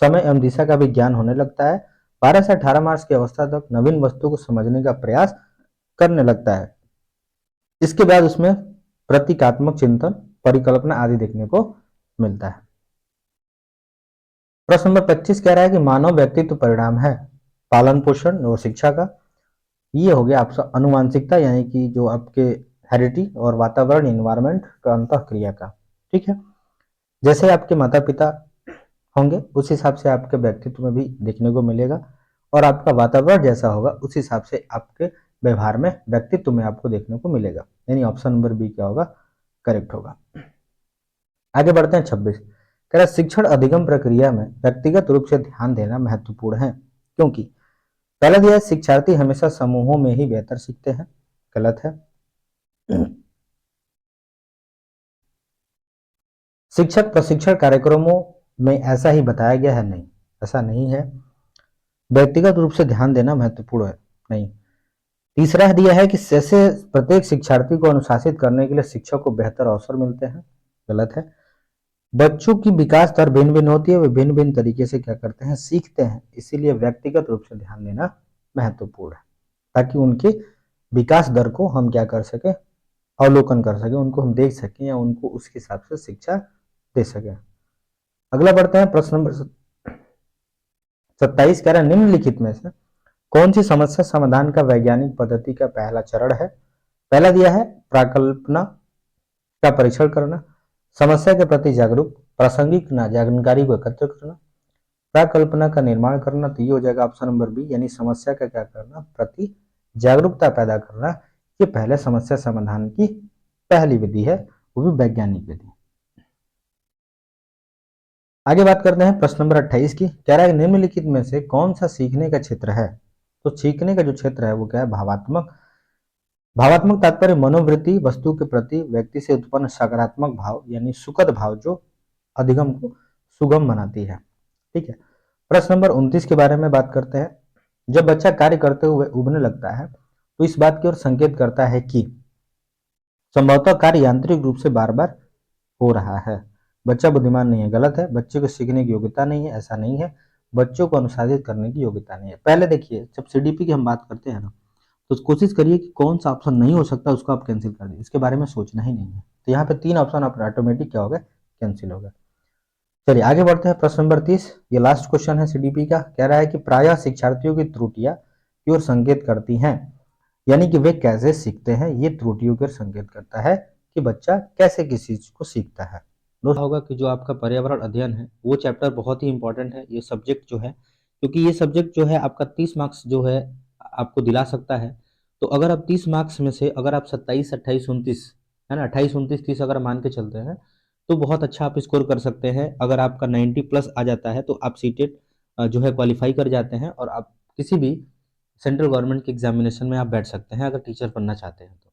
समय एवं दिशा का भी ज्ञान होने लगता है। 12 से 18 मार्च की अवस्था तक नवीन वस्तु को समझने का प्रयास करने लगता है। इसके बाद उसमें प्रतीकात्मक चिंतन, परिकल्पना आदि देखने को मिलता है। प्रश्न नंबर 25 कह रहा है कि मानव व्यक्तित्व परिणाम है पालन पोषण और शिक्षा का। ये हो गया आपका अनुवांशिकता, यानी कि जो आपके हेरिडिटी और वातावरण, इन्वायरमेंट का अंतः क्रिया का। ठीक है, जैसे आपके माता पिता होंगे उस हिसाब से आपके व्यक्तित्व में भी देखने को मिलेगा, और आपका वातावरण जैसा होगा उस हिसाब से आपके व्यवहार में, व्यक्तित्व में आपको देखने को मिलेगा। यानी ऑप्शन नंबर बी क्या होगा, करेक्ट होगा। आगे बढ़ते हैं 26, कह रहा शिक्षण अधिगम प्रक्रिया में व्यक्तिगत रूप से ध्यान देना महत्वपूर्ण है, क्योंकि पहला दिया है शिक्षार्थी हमेशा समूहों में ही बेहतर सीखते हैं, गलत है। शिक्षक प्रशिक्षण कार्यक्रमों में ऐसा ही बताया गया है, नहीं, ऐसा नहीं है। व्यक्तिगत रूप से ध्यान देना महत्वपूर्ण है, नहीं। तीसरा दिया है कि जैसे प्रत्येक शिक्षार्थी को अनुशासित करने के लिए शिक्षक को बेहतर अवसर मिलते हैं, गलत है। बच्चों की विकास दर भिन्न भिन्न होती है, वे भिन्न भिन्न तरीके से क्या करते हैं, सीखते हैं, इसीलिए व्यक्तिगत रूप से ध्यान देना महत्वपूर्ण है, ताकि उनके विकास दर को हम क्या कर सके, अवलोकन कर सके, उनको हम देख सकें या उनको उसके हिसाब से शिक्षा दे सके। अगला बढ़ते हैं प्रश्न नंबर 27 कह रहा है निम्नलिखित में से कौन सी समस्या समाधान का वैज्ञानिक पद्धति का पहला चरण है। पहला दिया है प्राकल्पना का परीक्षण करना, समस्या के प्रति जागरूक, प्रासंगिक जानकारी को एकत्र करना, प्राकल्पना का निर्माण करना। तो ये हो जाएगा ऑप्शन नंबर बी, यानी समस्या का क्या करना, प्रति जागरूकता पैदा करना। ये पहले समस्या समाधान की पहली विधि है, वो भी वैज्ञानिक विधि। आगे बात करते हैं प्रश्न नंबर 28 की। कह रहा है निम्नलिखित में से कौन सा सीखने का क्षेत्र है। तो सीखने का जो क्षेत्र है वो क्या है, भावात्मक। भावात्मक तात्पर्य मनोवृत्ति, वस्तु के प्रति व्यक्ति से उत्पन्न सकारात्मक भाव यानी सुखद भाव, जो अधिगम को सुगम बनाती है। ठीक है। प्रश्न नंबर 29 के बारे में बात करते हैं। जब बच्चा कार्य करते हुए उबने लगता है तो इस बात की ओर संकेत करता है कि संभवतः कार्य यांत्रिक रूप से बार बार हो रहा है। बच्चा बुद्धिमान नहीं है, गलत है। बच्चे को सीखने की योग्यता नहीं है, ऐसा नहीं है। बच्चों को अनुशासित करने की योग्यता नहीं है। पहले देखिए, जब सीडीपी की हम बात करते हैं ना, तो कोशिश करिए कि कौन सा ऑप्शन नहीं हो सकता उसको आप कैंसिल कर दीजिए, इसके बारे में सोचना ही नहीं है। तो यहाँ पे 3 ऑप्शन आप ऑटोमेटिक क्या होगा, कैंसिल होगा। चलिए आगे बढ़ते हैं प्रश्न नंबर 30। ये लास्ट क्वेश्चन है सीडीपी का। कह रहा है कि प्रायः शिक्षार्थियों की त्रुटियां की ओर संकेत करती हैं, यानी कि वे कैसे सीखते हैं, ये त्रुटियों की ओर संकेत करता है कि बच्चा कैसे किसी चीज को सीखता है। दोस्तों होगा कि जो आपका पर्यावरण अध्ययन है वो चैप्टर बहुत ही इंपॉर्टेंट है, ये सब्जेक्ट जो है, क्योंकि ये सब्जेक्ट जो है आपका 30 मार्क्स जो है आपको दिला सकता है। तो अगर आप 30 मार्क्स में से अगर आप 27, 28, 29 है ना, 28, 29, 30 अगर मान के चलते हैं तो बहुत अच्छा आप स्कोर कर सकते हैं। अगर आपका 90 प्लस आ जाता है तो आप सीटेट जो है क्वालिफाई कर जाते हैं और आप किसी भी सेंट्रल गवर्नमेंट के एग्जामिनेशन में आप बैठ सकते हैं अगर टीचर बनना चाहते हैं तो।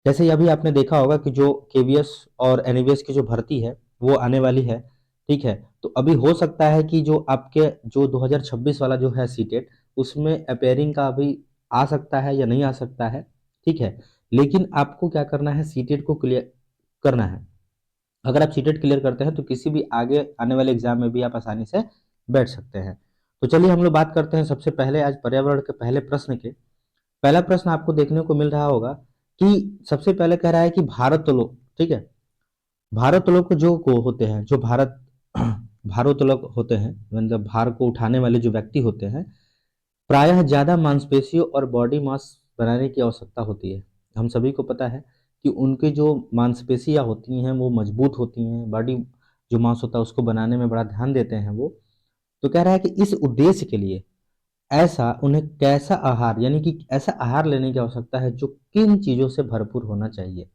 जैसे अभी आपने देखा होगा कि जो केवीएस और एनवीएस की जो भर्ती है वो आने वाली है। ठीक है, तो अभी हो सकता है कि जो आपके जो 2026 वाला जो है सीटेट, उसमें अपेयरिंग का अभी आ सकता है या नहीं आ सकता है। ठीक है, लेकिन आपको क्या करना है, सीटेट को क्लियर करना है। अगर आप सीटेट क्लियर करते हैं तो किसी भी आगे आने वाले एग्जाम में भी आप आसानी से बैठ सकते हैं। तो चलिए हम लोग बात करते हैं सबसे पहले आज पर्यावरण के पहले प्रश्न के। पहला प्रश्न आपको देखने को मिल रहा होगा कि सबसे पहले कह रहा है कि भारोत्तोलक। ठीक है, भारोत्तोलक जो को होते हैं, जो भारोत्तोलक होते हैं, मतलब भार को उठाने वाले जो व्यक्ति होते हैं, प्रायः ज्यादा मांसपेशियों और बॉडी मास बनाने की आवश्यकता होती है। हम सभी को पता है कि उनकी जो मांसपेशियां होती हैं वो मजबूत होती हैं, बॉडी जो मांस होता है उसको बनाने में बड़ा ध्यान देते हैं वो। तो कह रहा है कि इस उद्देश्य के लिए ऐसा उन्हें कैसा आहार, यानी कि ऐसा आहार लेने की आवश्यकता है जो किन चीजों से भरपूर होना चाहिए।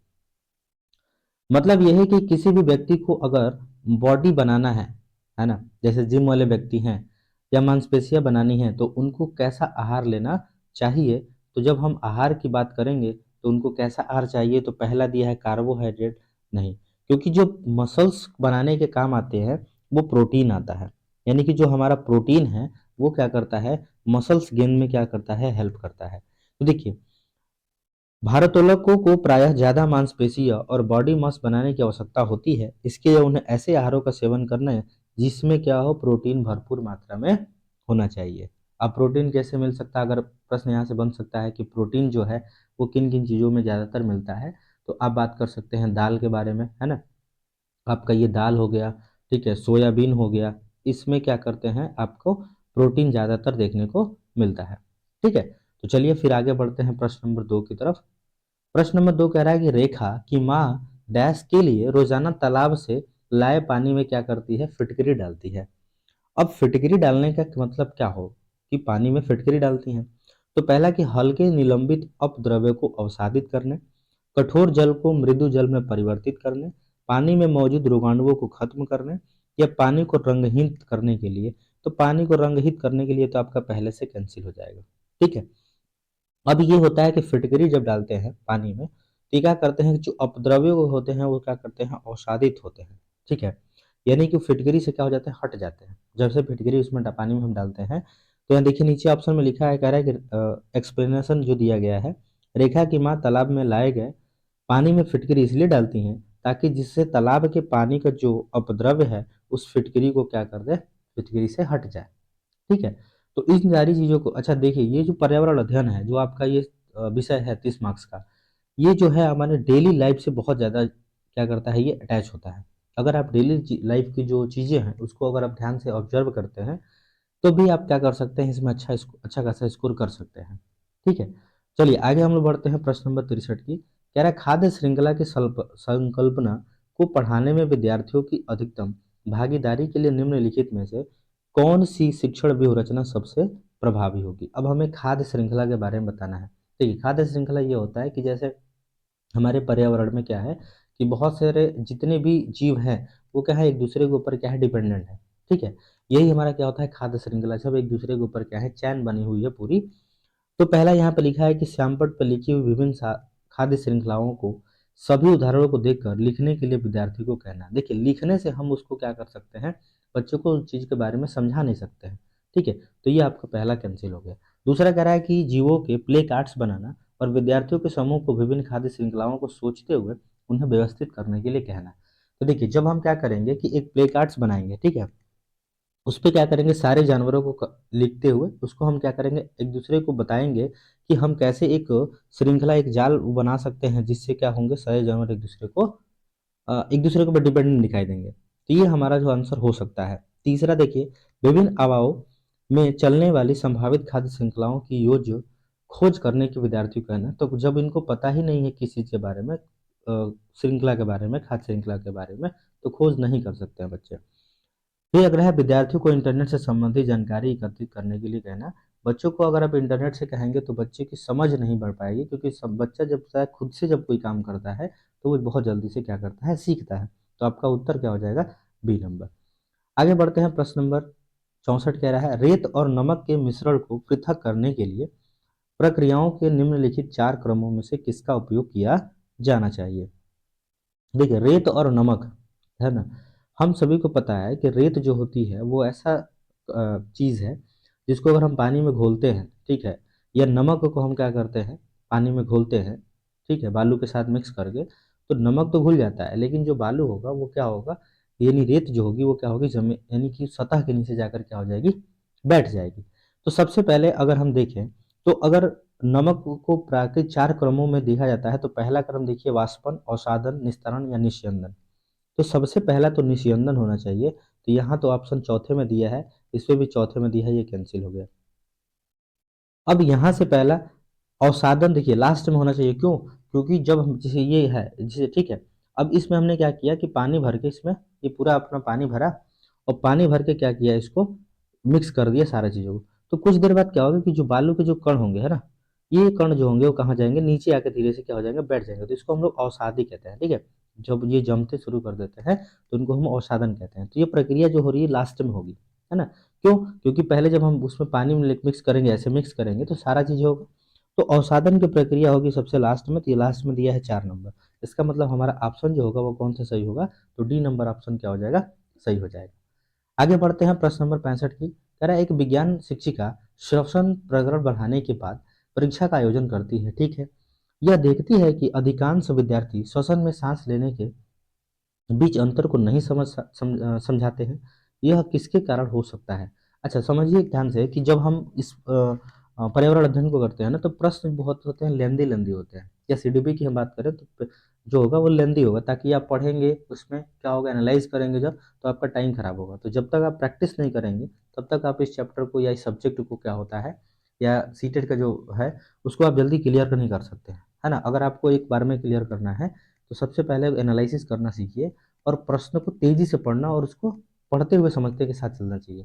मतलब यह है कि किसी भी व्यक्ति को अगर बॉडी बनाना है ना, जैसे जिम वाले व्यक्ति हैं या मांसपेशियां बनानी है, तो उनको कैसा आहार लेना चाहिए। तो जब हम आहार की बात करेंगे तो उनको कैसा आहार चाहिए, तो पहला दिया है कार्बोहाइड्रेट नहीं, क्योंकि जो मसल्स बनाने के काम आते हैं वो प्रोटीन आता है, यानी कि जो हमारा प्रोटीन है वो क्या करता है, मसल्स गेन में क्या करता है, हेल्प करता है। तो देखिए, भारोत्तोलकों को प्रायः ज्यादा मांसपेशियां और बॉडी मास बनाने की आवश्यकता होती है, इसके लिए उन्हें ऐसे आहारों का सेवन करना है जिसमें क्या हो, प्रोटीन भरपूर मात्रा में होना चाहिए। अब प्रोटीन कैसे मिल सकता है, अगर प्रश्न यहाँ से बन सकता है कि प्रोटीन जो है वो किन किन चीज़ों में ज़्यादातर मिलता है, तो आप बात कर सकते हैं दाल के बारे में, है ना। आपका ये दाल हो गया, ठीक है, सोयाबीन हो गया, इसमें क्या करते हैं, आपको प्रोटीन ज़्यादातर देखने को मिलता है। ठीक है, तो चलिए फिर आगे बढ़ते हैं प्रश्न नंबर 2 की तरफ। प्रश्न नंबर 2 कह रहा है कि रेखा की माँ डैश के लिए रोजाना तालाब से लाए पानी में क्या करती है, फिटकरी डालती है। अब फिटकरी डालने का मतलब क्या हो, कि पानी में फिटकरी डालती हैं। तो पहला कि हल्के निलंबित अपद्रव्य को अवसादित करने, कठोर जल को मृदु जल में परिवर्तित करने, पानी में मौजूद रोगाणुओं को खत्म करने, या पानी को रंगहीन करने के लिए। तो पानी को रंगहीन करने के लिए तो आपका पहले से कैंसिल हो जाएगा। ठीक है, अब ये होता है कि फिटकरी जब डालते हैं पानी में तो क्या करते हैं, जो अपद्रव्य होते हैं वो क्या करते हैं, अवसादित होते हैं। ठीक है, यानी कि फिटकरी से क्या हो जाते हैं, हट जाते हैं। जब से फिटकरी उसमें पानी में हम डालते हैं तो यहाँ देखिए नीचे ऑप्शन में लिखा है, कह रहा है कि एक्सप्लेनेशन जो दिया गया है, रेखा की माँ तालाब में लाए गए पानी में फिटकरी इसलिए डालती हैं ताकि जिससे तालाब के पानी का जो अपद्रव्य है उस फिटकरी को क्या कर दे, फिटकरी से हट जाए। ठीक है। तो इन सारी चीज़ों को, अच्छा देखिए ये जो पर्यावरण अध्ययन है जो आपका ये विषय है 30 मार्क्स का, ये जो है हमारे डेली लाइफ से बहुत ज़्यादा क्या करता है, ये अटैच होता है। अगर आप डेली लाइफ की जो चीज़ें हैं उसको अगर आप ध्यान से ऑब्जर्व करते हैं तो भी आप क्या कर सकते हैं, इसमें अच्छा खासा स्कोर कर सकते हैं। ठीक है। चलिए आगे हम लोग बढ़ते हैं प्रश्न नंबर 63 की। कह रहा है खाद्य श्रृंखला की संकल्पना को पढ़ाने में विद्यार्थियों की अधिकतम भागीदारी के लिए निम्नलिखित में से कौन सी शिक्षण व्यूह रचना सबसे प्रभावी होगी। अब हमें खाद्य श्रृंखला के बारे में बताना है। देखिए खाद्य श्रृंखला ये होता है कि जैसे हमारे पर्यावरण में क्या है कि बहुत सारे जितने भी जीव हैं वो क्या है, एक दूसरे के ऊपर क्या है, डिपेंडेंट है। ठीक है। यही हमारा क्या होता है, खाद्य श्रृंखला, सब एक दूसरे के ऊपर क्या है, चैन बनी हुई है पूरी। तो पहला यहाँ पे लिखा है कि श्यामपट्ट पर लिखी हुई विभिन्न खाद्य श्रृंखलाओं को सभी उदाहरणों को देखकर लिखने के लिए विद्यार्थी को कहना। देखिए लिखने से हम उसको क्या कर सकते हैं, बच्चों को उस चीज के बारे में समझा नहीं सकते हैं। ठीक है। तो ये आपका पहला कैंसिल हो गया। दूसरा कह रहा है कि जीवों के प्ले कार्ड्स बनाना और विद्यार्थियों के समूह को विभिन्न खाद्य श्रृंखलाओं को सोचते हुए उन्हें व्यवस्थित करने के लिए कहना। तो देखिए जब हम क्या करेंगे कि एक प्ले कार्ड्स बनाएंगे, ठीक है, उस पे क्या करेंगे, सारे जानवरों को लिखते हुए उसको हम क्या करेंगे, एक दूसरे को बताएंगे कि हम कैसे एक श्रृंखला, एक जाल बना सकते हैं जिससे क्या होंगे, सारे जानवर एक दूसरे को डिपेंडेंट दिखाई देंगे। तो ये हमारा जो आंसर हो सकता है। तीसरा देखिए, विभिन्न आवाओं में चलने वाली संभावित खाद्य श्रृंखलाओं की योज खोज करने के विद्यार्थी को कहना। तो जब इनको पता ही नहीं है किसी चीज के बारे में, श्रृंखला के बारे में, खाद्य श्रृंखला के बारे में, तो खोज नहीं कर सकते हैं बच्चे। फिर अगला है विद्यार्थियों को इंटरनेट से संबंधित जानकारी एकत्रित करने के लिए कहना। बच्चों को अगर आप इंटरनेट से कहेंगे तो बच्चे की समझ नहीं बढ़ पाएगी, क्योंकि सब बच्चा जब चाहे खुद से जब कोई काम करता है तो वो बहुत जल्दी से क्या करता है, सीखता है। तो आपका उत्तर क्या हो जाएगा, बी नंबर। आगे बढ़ते हैं प्रश्न नंबर 64 कह रहा है रेत और नमक के मिश्रण को पृथक करने के लिए प्रक्रियाओं के निम्नलिखित 4 क्रमों में से किसका उपयोग किया जाना चाहिए। देखिए रेत और नमक है ना, हम सभी को पता है कि रेत जो होती है वो ऐसा चीज है जिसको अगर हम पानी में घोलते हैं, ठीक है, या नमक को हम क्या करते हैं, पानी में घोलते हैं, ठीक है, बालू के साथ मिक्स करके, तो नमक तो घुल जाता है लेकिन जो बालू होगा वो क्या होगा, यानी रेत जो होगी वो क्या होगी, जमीन यानी कि सतह के नीचे जाकर क्या हो जाएगी, बैठ जाएगी। तो सबसे पहले अगर हम देखें तो अगर नमक को प्राकृतिक 4 क्रमों में देखा जाता है तो पहला क्रम देखिए, वाष्पन, अवसादन, निस्तारण या निस्यंदन। तो सबसे पहला तो निस्यंदन होना चाहिए। तो यहाँ तो ऑप्शन चौथे में दिया है, इसमें भी चौथे में दिया है, ये कैंसिल हो गया। अब यहाँ से पहला अवसादन देखिए लास्ट में होना चाहिए, क्यों, क्योंकि जब हम जैसे ये है जैसे, ठीक है, अब इसमें हमने क्या किया कि पानी भर के इसमें ये पूरा अपना पानी भरा और पानी भर के क्या किया, इसको मिक्स कर दिया सारा चीजों को। तो कुछ देर बाद क्या होगा कि जो बालू के जो कण होंगे है ना, ये कण जो होंगे वो कहाँ जाएंगे, नीचे आके धीरे से क्या हो जाएंगे, बैठ जाएंगे। तो इसको हम लोग अवसादी कहते हैं। ठीक है। जब ये जमते शुरू कर देते हैं तो इनको हम अवसादन कहते हैं। तो ये प्रक्रिया जो हो रही है लास्ट में होगी, है ना। क्यों, क्योंकि पहले जब हम उसमें पानी में मिक्स करेंगे, ऐसे मिक्स करेंगे तो सारा चीज होगा। तो अवसादन की प्रक्रिया होगी सबसे लास्ट में। तो ये लास्ट में दिया है 4 नंबर। इसका मतलब हमारा ऑप्शन जो होगा वो कौन सा सही होगा, तो डी नंबर ऑप्शन क्या हो जाएगा, सही हो जाएगा। आगे बढ़ते हैं प्रश्न नंबर 65 की। कह रहा है एक विज्ञान शिक्षिका श्वसन प्रकरण बढ़ाने के बाद परीक्षा का आयोजन करती है। ठीक है। यह देखती है कि अधिकांश विद्यार्थी श्वसन में सांस लेने के बीच अंतर को नहीं समझाते हैं। यह किसके कारण हो सकता है। अच्छा समझिए ध्यान से कि जब हम इस पर्यावरण अध्ययन को करते हैं ना, तो प्रश्न बहुत होते हैं, लेंदी लेंदी होते हैं। या सीडीपी की हम बात करें तो जो होगा वो लेंदी होगा, ताकि आप पढ़ेंगे उसमें क्या होगा, एनालाइज करेंगे जब, तो आपका टाइम खराब होगा। तो जब तक आप प्रैक्टिस नहीं करेंगे तब तक आप इस चैप्टर को या इस सब्जेक्ट को क्या होता है, या सीटेट का जो है उसको आप जल्दी क्लियर नहीं कर सकते हैं, है ना। अगर आपको एक बार में क्लियर करना है तो सबसे पहले एनालिसिस करना सीखिए और प्रश्न को तेजी से पढ़ना और उसको पढ़ते हुए समझते के साथ चलना चाहिए।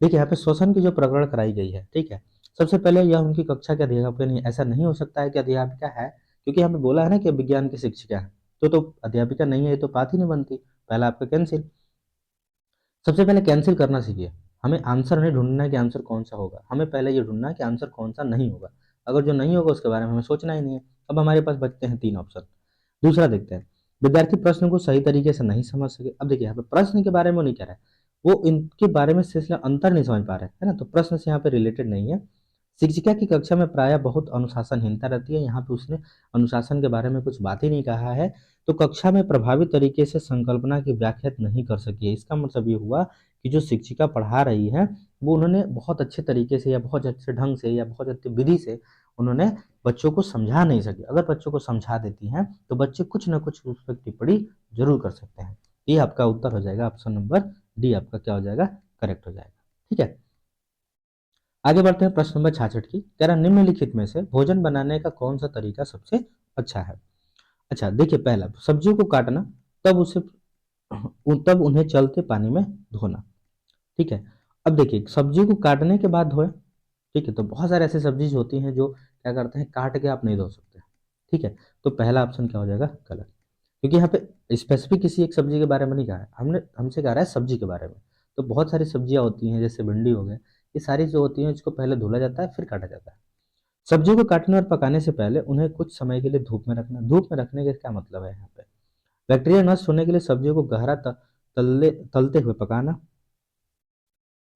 देखिए यहाँ पे श्वसन की जो प्रकरण कराई गई है, ठीक है, सबसे पहले यह उनकी कक्षा के अध्यापक नहीं, ऐसा नहीं हो सकता है कि अध्यापिका है, क्योंकि हमें बोला है ना कि विज्ञान की शिक्षिका है, तो अध्यापिका नहीं है, ये तो बात ही नहीं बनती। पहला आपका कैंसिल। सबसे पहले कैंसिल करना सीखिए। हमें आंसर नहीं ढूंढना है कि आंसर कौन सा होगा, हमें पहले ये ढूंढना है कि आंसर कौन सा नहीं होगा। अगर जो नहीं होगा उसके बारे में हमें सोचना ही नहीं है। अब हमारे पास बचते हैं 3 ऑप्शन। दूसरा देखते हैं, विद्यार्थी प्रश्न को सही तरीके से नहीं समझ सके। अब देखिए यहाँ पे प्रश्न के बारे में वो नहीं कह रहा है, वो इनके बारे में सिलसिला अंतर नहीं समझ पा रहे है ना, तो प्रश्न से यहाँ पे रिलेटेड नहीं है। शिक्षिका की कक्षा में प्रायः बहुत अनुशासनहीनता रहती है, यहाँ पे उसने अनुशासन के बारे में कुछ बात ही नहीं कहा है। तो कक्षा में प्रभावी तरीके से संकल्पना की व्याख्या नहीं कर सकी है। इसका मतलब ये हुआ कि जो शिक्षिका पढ़ा रही है वो उन्होंने बहुत अच्छे तरीके से या बहुत अच्छे ढंग से या बहुत अच्छी विधि से उन्होंने बच्चों को समझा नहीं सके। अगर बच्चों को समझा देती हैं तो बच्चे कुछ ना कुछ उस पर टिप्पणी जरूर कर सकते हैं। ये आपका उत्तर हो जाएगा ऑप्शन नंबर डी, आपका क्या हो जाएगा, करेक्ट हो जाएगा। ठीक है, आगे बढ़ते हैं प्रश्न नंबर 66 की। कह रहा निम्नलिखित में से भोजन बनाने का कौन सा तरीका सबसे अच्छा है। अच्छा देखिए, पहला सब्जियों को काटना, तब उसे तब उन्हें चलते पानी में धोना। ठीक है, अब देखिए सब्जियों को काटने के बाद धोए। ठीक है, तो बहुत सारे ऐसे सब्जी होती हैं जो क्या करते हैं, काट के आप नहीं धो सकते। ठीक है, तो पहला ऑप्शन क्या हो जाएगा, गलत, क्योंकि यहाँ पे स्पेसिफिक किसी एक सब्जी के बारे में नहीं कहा है, हमने हमसे कहा रहा है सब्जी के बारे में। तो बहुत सारी सब्जियां होती हैं जैसे भिंडी हो गए, ये सारी जो होती हैं इसको पहले धुला जाता है फिर काटा जाता है। सब्जियों को काटने और पकाने से पहले उन्हें कुछ समय के लिए धूप में रखना। धूप में रखने का क्या मतलब है यहाँ पे, बैक्टीरिया नष्ट होने के लिए सब्जियों को गहरा तलते हुए पकाना।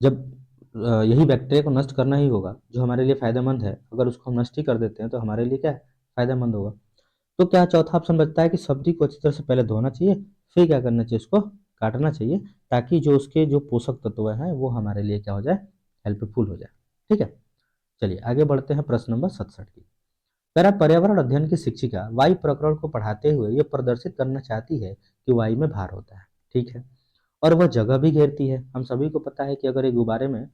जब यही बैक्टीरिया को नष्ट करना ही होगा जो हमारे लिए फायदेमंद है, अगर उसको हम नष्ट ही कर देते हैं तो हमारे लिए क्या है, फायदेमंद होगा। तो क्या चौथा ऑप्शन बचता है कि सब्जी को अच्छी तरह से पहले धोना चाहिए, फिर क्या करना चाहिए, उसको काटना चाहिए, ताकि जो उसके जो पोषक तत्व हैं वो हमारे लिए क्या हो जाए, हेल्पफुल हो जाए। ठीक है, चलिए आगे बढ़ते हैं प्रश्न नंबर 67 की। पैरा पर्यावरण अध्ययन की शिक्षिका वायु प्रकरण को पढ़ाते हुए ये प्रदर्शित करना चाहती है कि वायु में भार होता है। ठीक है, और वह जगह भी घेरती है। हम सभी को पता है कि अगर एक गुब्बारे में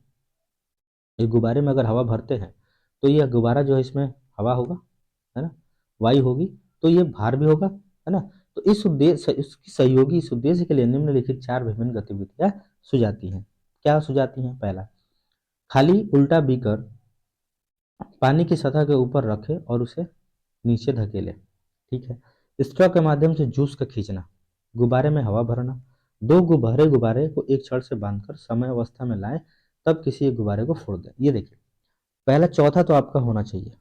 अगर हवा भरते हैं तो यह गुब्बारा जो है इसमें हवा होगा, है ना, वायु होगी, तो ये भार भी होगा, है ना। तो इस उद्देश्य इसकी सहयोगी इस उद्देश्य के लिए निम्नलिखित 4 विभिन्न गतिविधियां सुझाती हैं। क्या सुझाती हैं, पहला, खाली उल्टा बीकर पानी की सतह के ऊपर रखें और उसे नीचे धकेलें। ठीक है, स्ट्रॉ के माध्यम से जूस का खींचना, गुब्बारे में हवा भरना, दो गुब्बारे गुब्बारे को एक छड़ से बांधकर समय अवस्था में लाएं, तब किसी एक गुब्बारे को फोड़ दें। ये देखिए, पहला चौथा तो आपका होना चाहिए।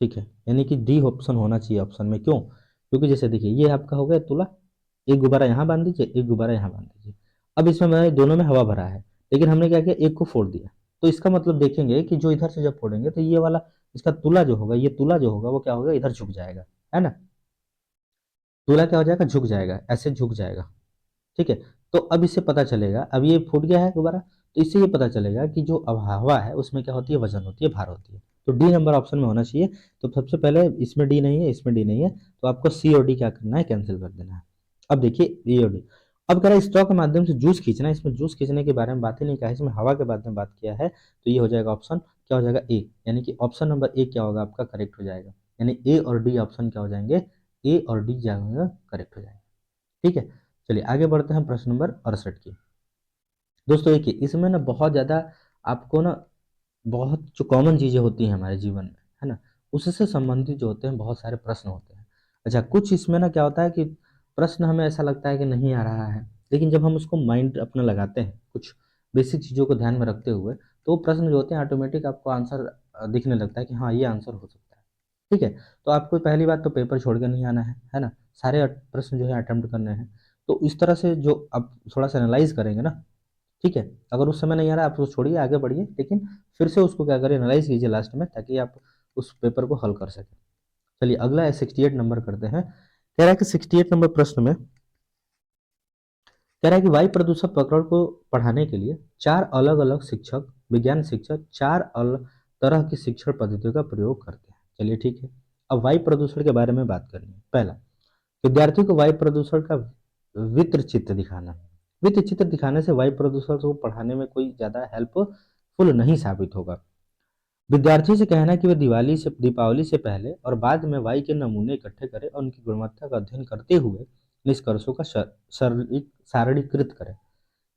ठीक है, यानी कि डी ऑप्शन होना चाहिए ऑप्शन में, क्यों, क्योंकि जैसे देखिए ये आपका हो गया तुला, एक गुब्बारा यहाँ बांध दीजिए, एक गुब्बारा यहाँ बांध दीजिए। अब इसमें मैंने दोनों में हवा भरा है, लेकिन हमने क्या किया, एक को फोड़ दिया। तो इसका मतलब देखेंगे कि जो इधर से जब फोड़ेंगे तो ये वाला इसका तुला जो होगा, ये तुला जो होगा वो क्या होगा, इधर झुक जाएगा, है ना। तुला क्या हो जाएगा, झुक जाएगा, ऐसे झुक जाएगा। ठीक है, तो अब इससे पता चलेगा, अब ये फूट गया है दोबारा, तो इससे ये पता चलेगा कि जो अब हवा है उसमें क्या होती है, वजन होती है, भार होती है। तो डी नंबर ऑप्शन में होना चाहिए। तो सबसे पहले इसमें डी नहीं है, इसमें डी नहीं है, तो आपको सी और डी क्या करना है, कैंसिल कर देना है। अब देखिए ए और डी, अब कह रहा है स्ट्रॉ के माध्यम से जूस खींचना, इसमें जूस खींचने के बारे में बात ही नहीं कहा है, इसमें हवा के बारे में बात किया है। तो ये हो जाएगा ऑप्शन क्या हो जाएगा, ए, यानी कि ऑप्शन नंबर ए क्या होगा आपका, करेक्ट हो जाएगा। यानी ए और डी ऑप्शन क्या हो जाएंगे, ए और डी जाएंगे, करेक्ट हो जाएंगे। ठीक है, चलिए आगे बढ़ते हैं प्रश्न नंबर 68 की। दोस्तों देखिए, इसमें ना बहुत ज़्यादा आपको ना बहुत जो कॉमन चीज़ें होती हैं हमारे जीवन में, है ना, उससे संबंधित जो होते हैं बहुत सारे प्रश्न होते हैं। अच्छा, कुछ इसमें ना क्या होता है कि प्रश्न हमें ऐसा लगता है कि नहीं आ रहा है, लेकिन जब हम उसको माइंड अपना लगाते हैं कुछ बेसिक चीज़ों को ध्यान में रखते हुए, तो वो प्रश्न जो होते हैं ऑटोमेटिक आपको आंसर दिखने लगता है कि हाँ ये आंसर हो सकता है। ठीक है, तो आपको पहली बात तो पेपर छोड़ के नहीं आना है ना, सारे प्रश्न जो है अटेम्प्ट करने हैं। तो इस तरह से जो आप थोड़ा सा एनालाइज करेंगे ना, ठीक है, अगर उस समय नहीं आ रहा आप उसको छोड़िए, आगे बढ़िए, लेकिन फिर से उसको क्या करें, एनालाइज कीजिए लास्ट में, ताकि आप उस पेपर को हल कर सकें। चलिए अगला है 68 नंबर करते हैं। कह रहा है कि 68 नंबर प्रश्न में कह रहा है कि वायु प्रदूषण प्रकरण को पढ़ाने के लिए 4 अलग अलग शिक्षक, विज्ञान शिक्षक 4 अलग तरह की शिक्षण पद्धतियों का प्रयोग करते हैं। चलिए ठीक है, अब वायु प्रदूषण के बारे में बात करनी है। पहला, विद्यार्थी को वायु प्रदूषण का वित्र चित्र दिखाना। वित्र चित्र दिखाने से वायु प्रदूषण को पढ़ाने में कोई ज्यादा हेल्पफुल नहीं साबित होगा। विद्यार्थी से कहना कि वे दीपावली से पहले और बाद में वायु के नमूने इकट्ठे करें और उनकी गुणवत्ता का अध्ययन करते हुए निष्कर्षों का सारणीकृत करें,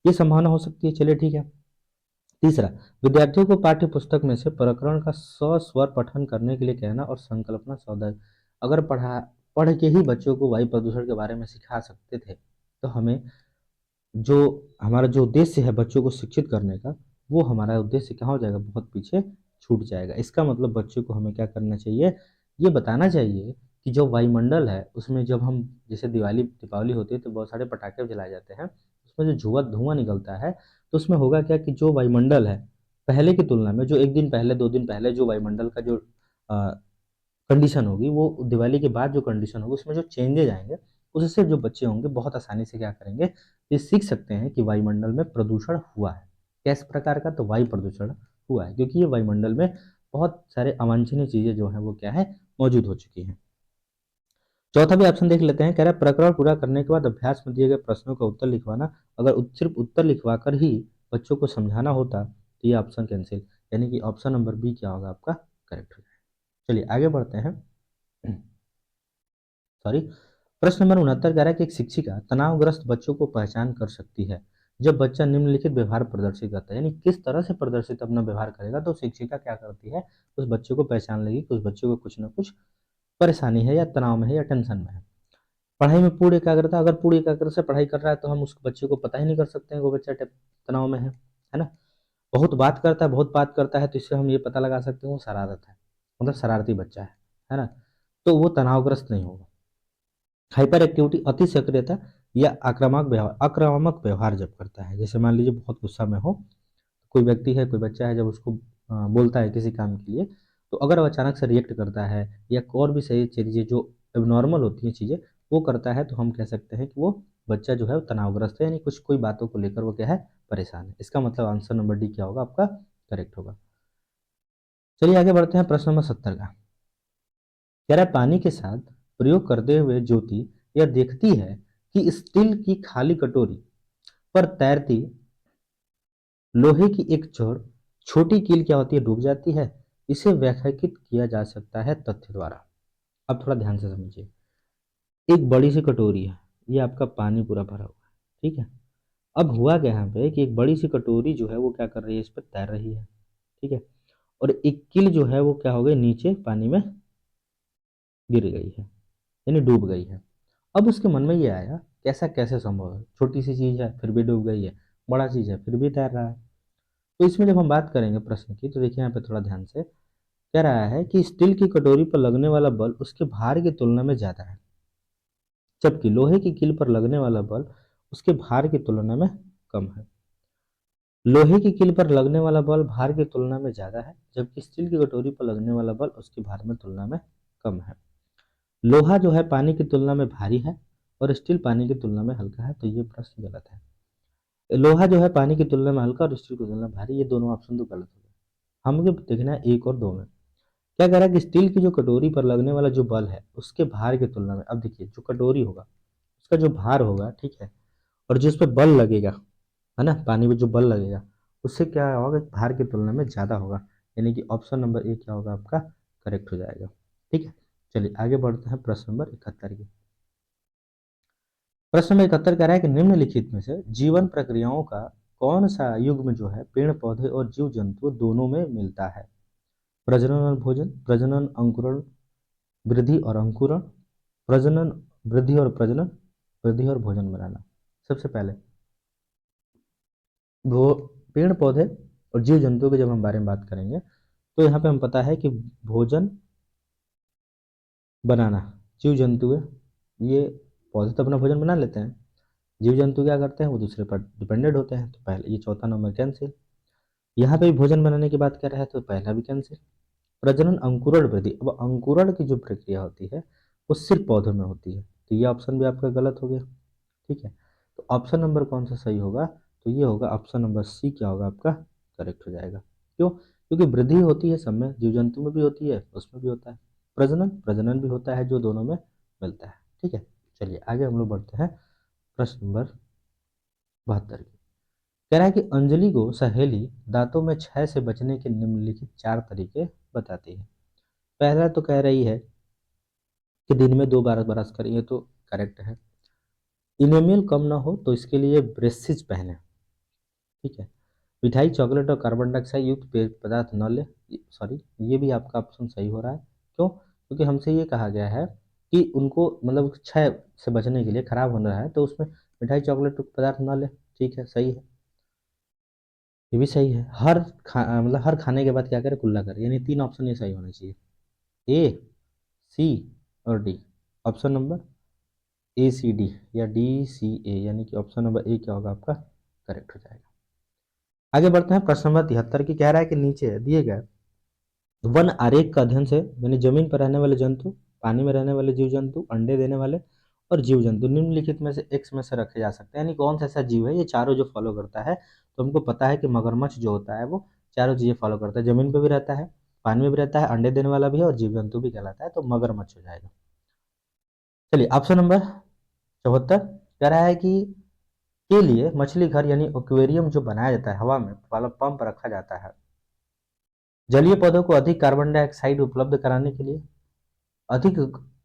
ये संभावना हो सकती है। चलिए ठीक है। तीसरा, विद्यार्थियों को पाठ्य पुस्तक में से प्रकरण का सस्वर पठन करने के लिए कहना और संकल्पना सौदा। अगर पढ़ के ही बच्चों को वायु प्रदूषण के बारे में सिखा सकते थे, तो हमें जो हमारा जो उद्देश्य है बच्चों को शिक्षित करने का, वो हमारा उद्देश्य क्या हो जाएगा, बहुत पीछे छूट जाएगा। इसका मतलब बच्चों को हमें क्या करना चाहिए, ये बताना चाहिए कि जो वायुमंडल है उसमें जब हम जैसे दिवाली दीपावली होती है तो बहुत सारे पटाखे जलाए जाते हैं, उसमें जो धुआं निकलता है, तो उसमें होगा क्या कि जो वायुमंडल है पहले की तुलना में, जो 1 दिन पहले 2 दिन पहले जो वायुमंडल का जो कंडीशन होगी, वो दिवाली के बाद जो कंडीशन होगी उसमें जो चेंजेज आएंगे, उससे जो बच्चे होंगे बहुत आसानी से क्या करेंगे, ये सीख सकते हैं कि वायुमंडल में प्रदूषण हुआ है। किस प्रकार का? तो वायु प्रदूषण हुआ है, क्योंकि ये वायुमंडल में बहुत सारे अवांछनीय चीजें जो है वो क्या है, मौजूद हो चुकी हैं। चौथा भी ऑप्शन देख लेते हैं। कह रहा है प्रकरण पूरा करने के बाद अभ्यास में दिए गए प्रश्नों का उत्तर लिखवाना। अगर सिर्फ उत्तर लिखवाकर ही बच्चों को समझाना होता तो ये ऑप्शन कैंसिल, यानी कि ऑप्शन नंबर बी क्या होगा आपका, करेक्ट हो जाएगा। चलिए आगे बढ़ते हैं। सॉरी, प्रश्न नंबर 69 कह रहा है कि एक शिक्षिका तनावग्रस्त बच्चों को पहचान कर सकती है जब बच्चा निम्नलिखित व्यवहार प्रदर्शित करता है, यानी किस तरह से प्रदर्शित अपना व्यवहार करेगा तो शिक्षिका क्या करती है, उस बच्चे को पहचान लेगी कि उस बच्चे को कुछ ना कुछ परेशानी है या तनाव में है या टेंशन में है। पढ़ाई में पूर्ण एकाग्रता, अगर पूर्ण एकाग्रता से पढ़ाई कर रहा है तो हम उस बच्चे को पता ही नहीं कर सकते हैं वो बच्चा तनाव में है ना। बहुत बात करता है, बहुत बात करता है, तो इससे हम ये पता लगा सकते हैं वो शरारत है, मतलब शरारती बच्चा है ना, तो वो तनावग्रस्त नहीं होगा। हाइपर एक्टिविटी, अति सक्रियता या आक्रामक व्यवहार जब करता है, जैसे मान लीजिए बहुत गुस्सा में हो, कोई व्यक्ति है, कोई बच्चा है, जब उसको बोलता है किसी काम के लिए, तो अगर वो अचानक से रिएक्ट करता है या और भी सही चीज़ें जो एबनॉर्मल होती हैं चीज़ें वो करता है, तो हम कह सकते हैं कि वो बच्चा जो है वो तनावग्रस्त है, यानी कुछ कोई बातों को लेकर वो क्या है, परेशान है। इसका मतलब आंसर नंबर डी क्या होगा आपका, करेक्ट होगा। चलिए आगे बढ़ते हैं। प्रश्न नंबर 70 का कह रहा है पानी के साथ प्रयोग करते हुए ज्योति यह देखती है कि स्टील की खाली कटोरी पर तैरती लोहे की एक छोटी कील क्या होती है, डूब जाती है। इसे व्याख्यायित किया जा सकता है तथ्य द्वारा। अब थोड़ा ध्यान से समझिए। एक बड़ी सी कटोरी है, ये आपका पानी पूरा भरा हुआ है, ठीक है। अब हुआ क्या यहाँ पे कि एक बड़ी सी कटोरी जो है वो क्या कर रही है, इस पर तैर रही है, ठीक है। और एक कील जो है वो क्या हो गई, नीचे पानी में गिर गई है, यानी डूब गई है। अब उसके मन में ये आया कैसा कैसे संभव है, छोटी सी चीज है फिर भी डूब गई है, बड़ा चीज है फिर भी तैर रहा है। तो इसमें जब हम बात करेंगे प्रश्न की, तो देखिए यहाँ पे थोड़ा ध्यान से कह रहा है कि स्टील की कटोरी पर लगने वाला बल उसके भार की तुलना में ज्यादा है, जबकि लोहे की कील पर लगने वाला बल उसके भार की तुलना में कम है। लोहे की कील पर लगने वाला बल भार की तुलना में ज्यादा है, जबकि स्टील की कटोरी पर लगने वाला बल उसके भार में तुलना में कम है। लोहा जो है पानी की तुलना में भारी है और स्टील पानी की तुलना में हल्का है, तो ये प्रश्न गलत है। लोहा जो है पानी की तुलना में हल्का और स्टील की तुलना में भारी, ये दोनों ऑप्शन तो गलत हो गए। हमें देखना है एक और दो में। क्या कह रहा है कि स्टील की जो कटोरी पर लगने वाला जो बल है उसके भार की तुलना में, अब देखिए जो कटोरी होगा उसका जो भार होगा, ठीक है, और जो उस पर बल लगेगा, है ना, पानी में जो बल लगेगा उससे क्या होगा, भार की तुलना में ज़्यादा होगा, यानी कि ऑप्शन नंबर ए क्या होगा आपका, करेक्ट हो जाएगा। ठीक है। चलिए आगे बढ़ते हैं प्रश्न नंबर 71 की। प्रश्न नंबर 71 कह रहा है कि निम्नलिखित में से जीवन प्रक्रियाओं का कौन सा युग्म जो है पेड़ पौधे और जीव जंतु दोनों में मिलता है। प्रजनन और भोजन, प्रजनन अंकुरण, वृद्धि और अंकुरण, प्रजनन वृद्धि और प्रजनन, वृद्धि और भोजन बनाना। सबसे पहले भो पेड़ पौधे और जीव जंतुओं के जब हम बारे में बात करेंगे, तो यहाँ पे हम पता है कि भोजन बनाना जीव जंतु है, ये पौधे तो अपना भोजन बना लेते हैं, जीव जंतु क्या करते हैं, वो दूसरे पर डिपेंडेंट होते हैं, तो पहले ये चौथा नंबर कैंसिल। यहाँ पे भी भोजन बनाने की बात कर रहा है तो पहला भी कैंसिल। प्रजनन अंकुरण वृद्धि, अब अंकुरण की जो प्रक्रिया होती है वो सिर्फ पौधों में होती है, तो ये ऑप्शन भी आपका गलत हो गया। ठीक है, तो ऑप्शन नंबर कौन सा सही होगा, तो ये होगा ऑप्शन नंबर सी क्या होगा आपका, करेक्ट हो जाएगा। क्यों? क्योंकि वृद्धि होती है सब में, जीव जंतु में भी होती है, उसमें भी होता है। प्रजनन प्रजनन भी होता है, जो दोनों में मिलता है। ठीक है। चलिए आगे हम लोग बढ़ते हैं प्रश्न नंबर 72 की। कह रहा है कि अंजलि को सहेली दांतों में क्षय से बचने के निम्नलिखित 4 तरीके बताती है। पहला तो कह रही है कि दिन में 2 बार ब्रश करिए, तो करेक्ट है। इनेमियल कम ना हो तो इसके लिए ब्रेसिज पहने, ठीक है। मिठाई चॉकलेट और कार्बन डाइऑक्साइड युक्त पेय पदार्थ न ले, सॉरी, ये भी आपका ऑप्शन सही हो रहा है। क्यों? क्योंकि हमसे ये कहा गया है कि उनको मतलब क्षय से बचने के लिए, खराब होना है तो उसमें मिठाई चॉकलेट पदार्थ न ले, ठीक है, सही है। ये भी सही है। मतलब हर खाने के बाद क्या करे, कुल्ला करे, यानी 3 ऑप्शन ये सही होना चाहिए, ए, सी और डी। ऑप्शन नंबर ACD या DCA, यानी कि ऑप्शन नंबर ए क्या होगा आपका करेक्ट हो जाएगा। आगे बढ़ते हैं, प्रश्न नंबर 73 की कह रहा है कि नीचे दिए गए वन आरेख का अध्ययन से यानी जमीन पर रहने वाले जंतु, पानी में रहने वाले जीव जंतु, अंडे देने वाले और जीव जंतु निम्नलिखित में से एक्स में से रखे जा सकते हैं, यानी कौन सा ऐसा जीव है ये चारों जो फॉलो करता है। तो हमको पता है कि मगरमच्छ जो होता है वो चारों चीजें फॉलो करता है, जमीन पर भी रहता है, पानी में भी रहता है, अंडे देने वाला भी है और जीव जंतु भी कहलाता है, तो मगरमच्छ हो जाएगा। चलिए ऑप्शन नंबर 74 कह रहा है कि के लिए मछली घर यानी एक्वेरियम जो बनाया जाता है हवा में वाला पंप रखा जाता है जलीय पौधों को अधिक कार्बन डाइऑक्साइड उपलब्ध कराने के लिए, अधिक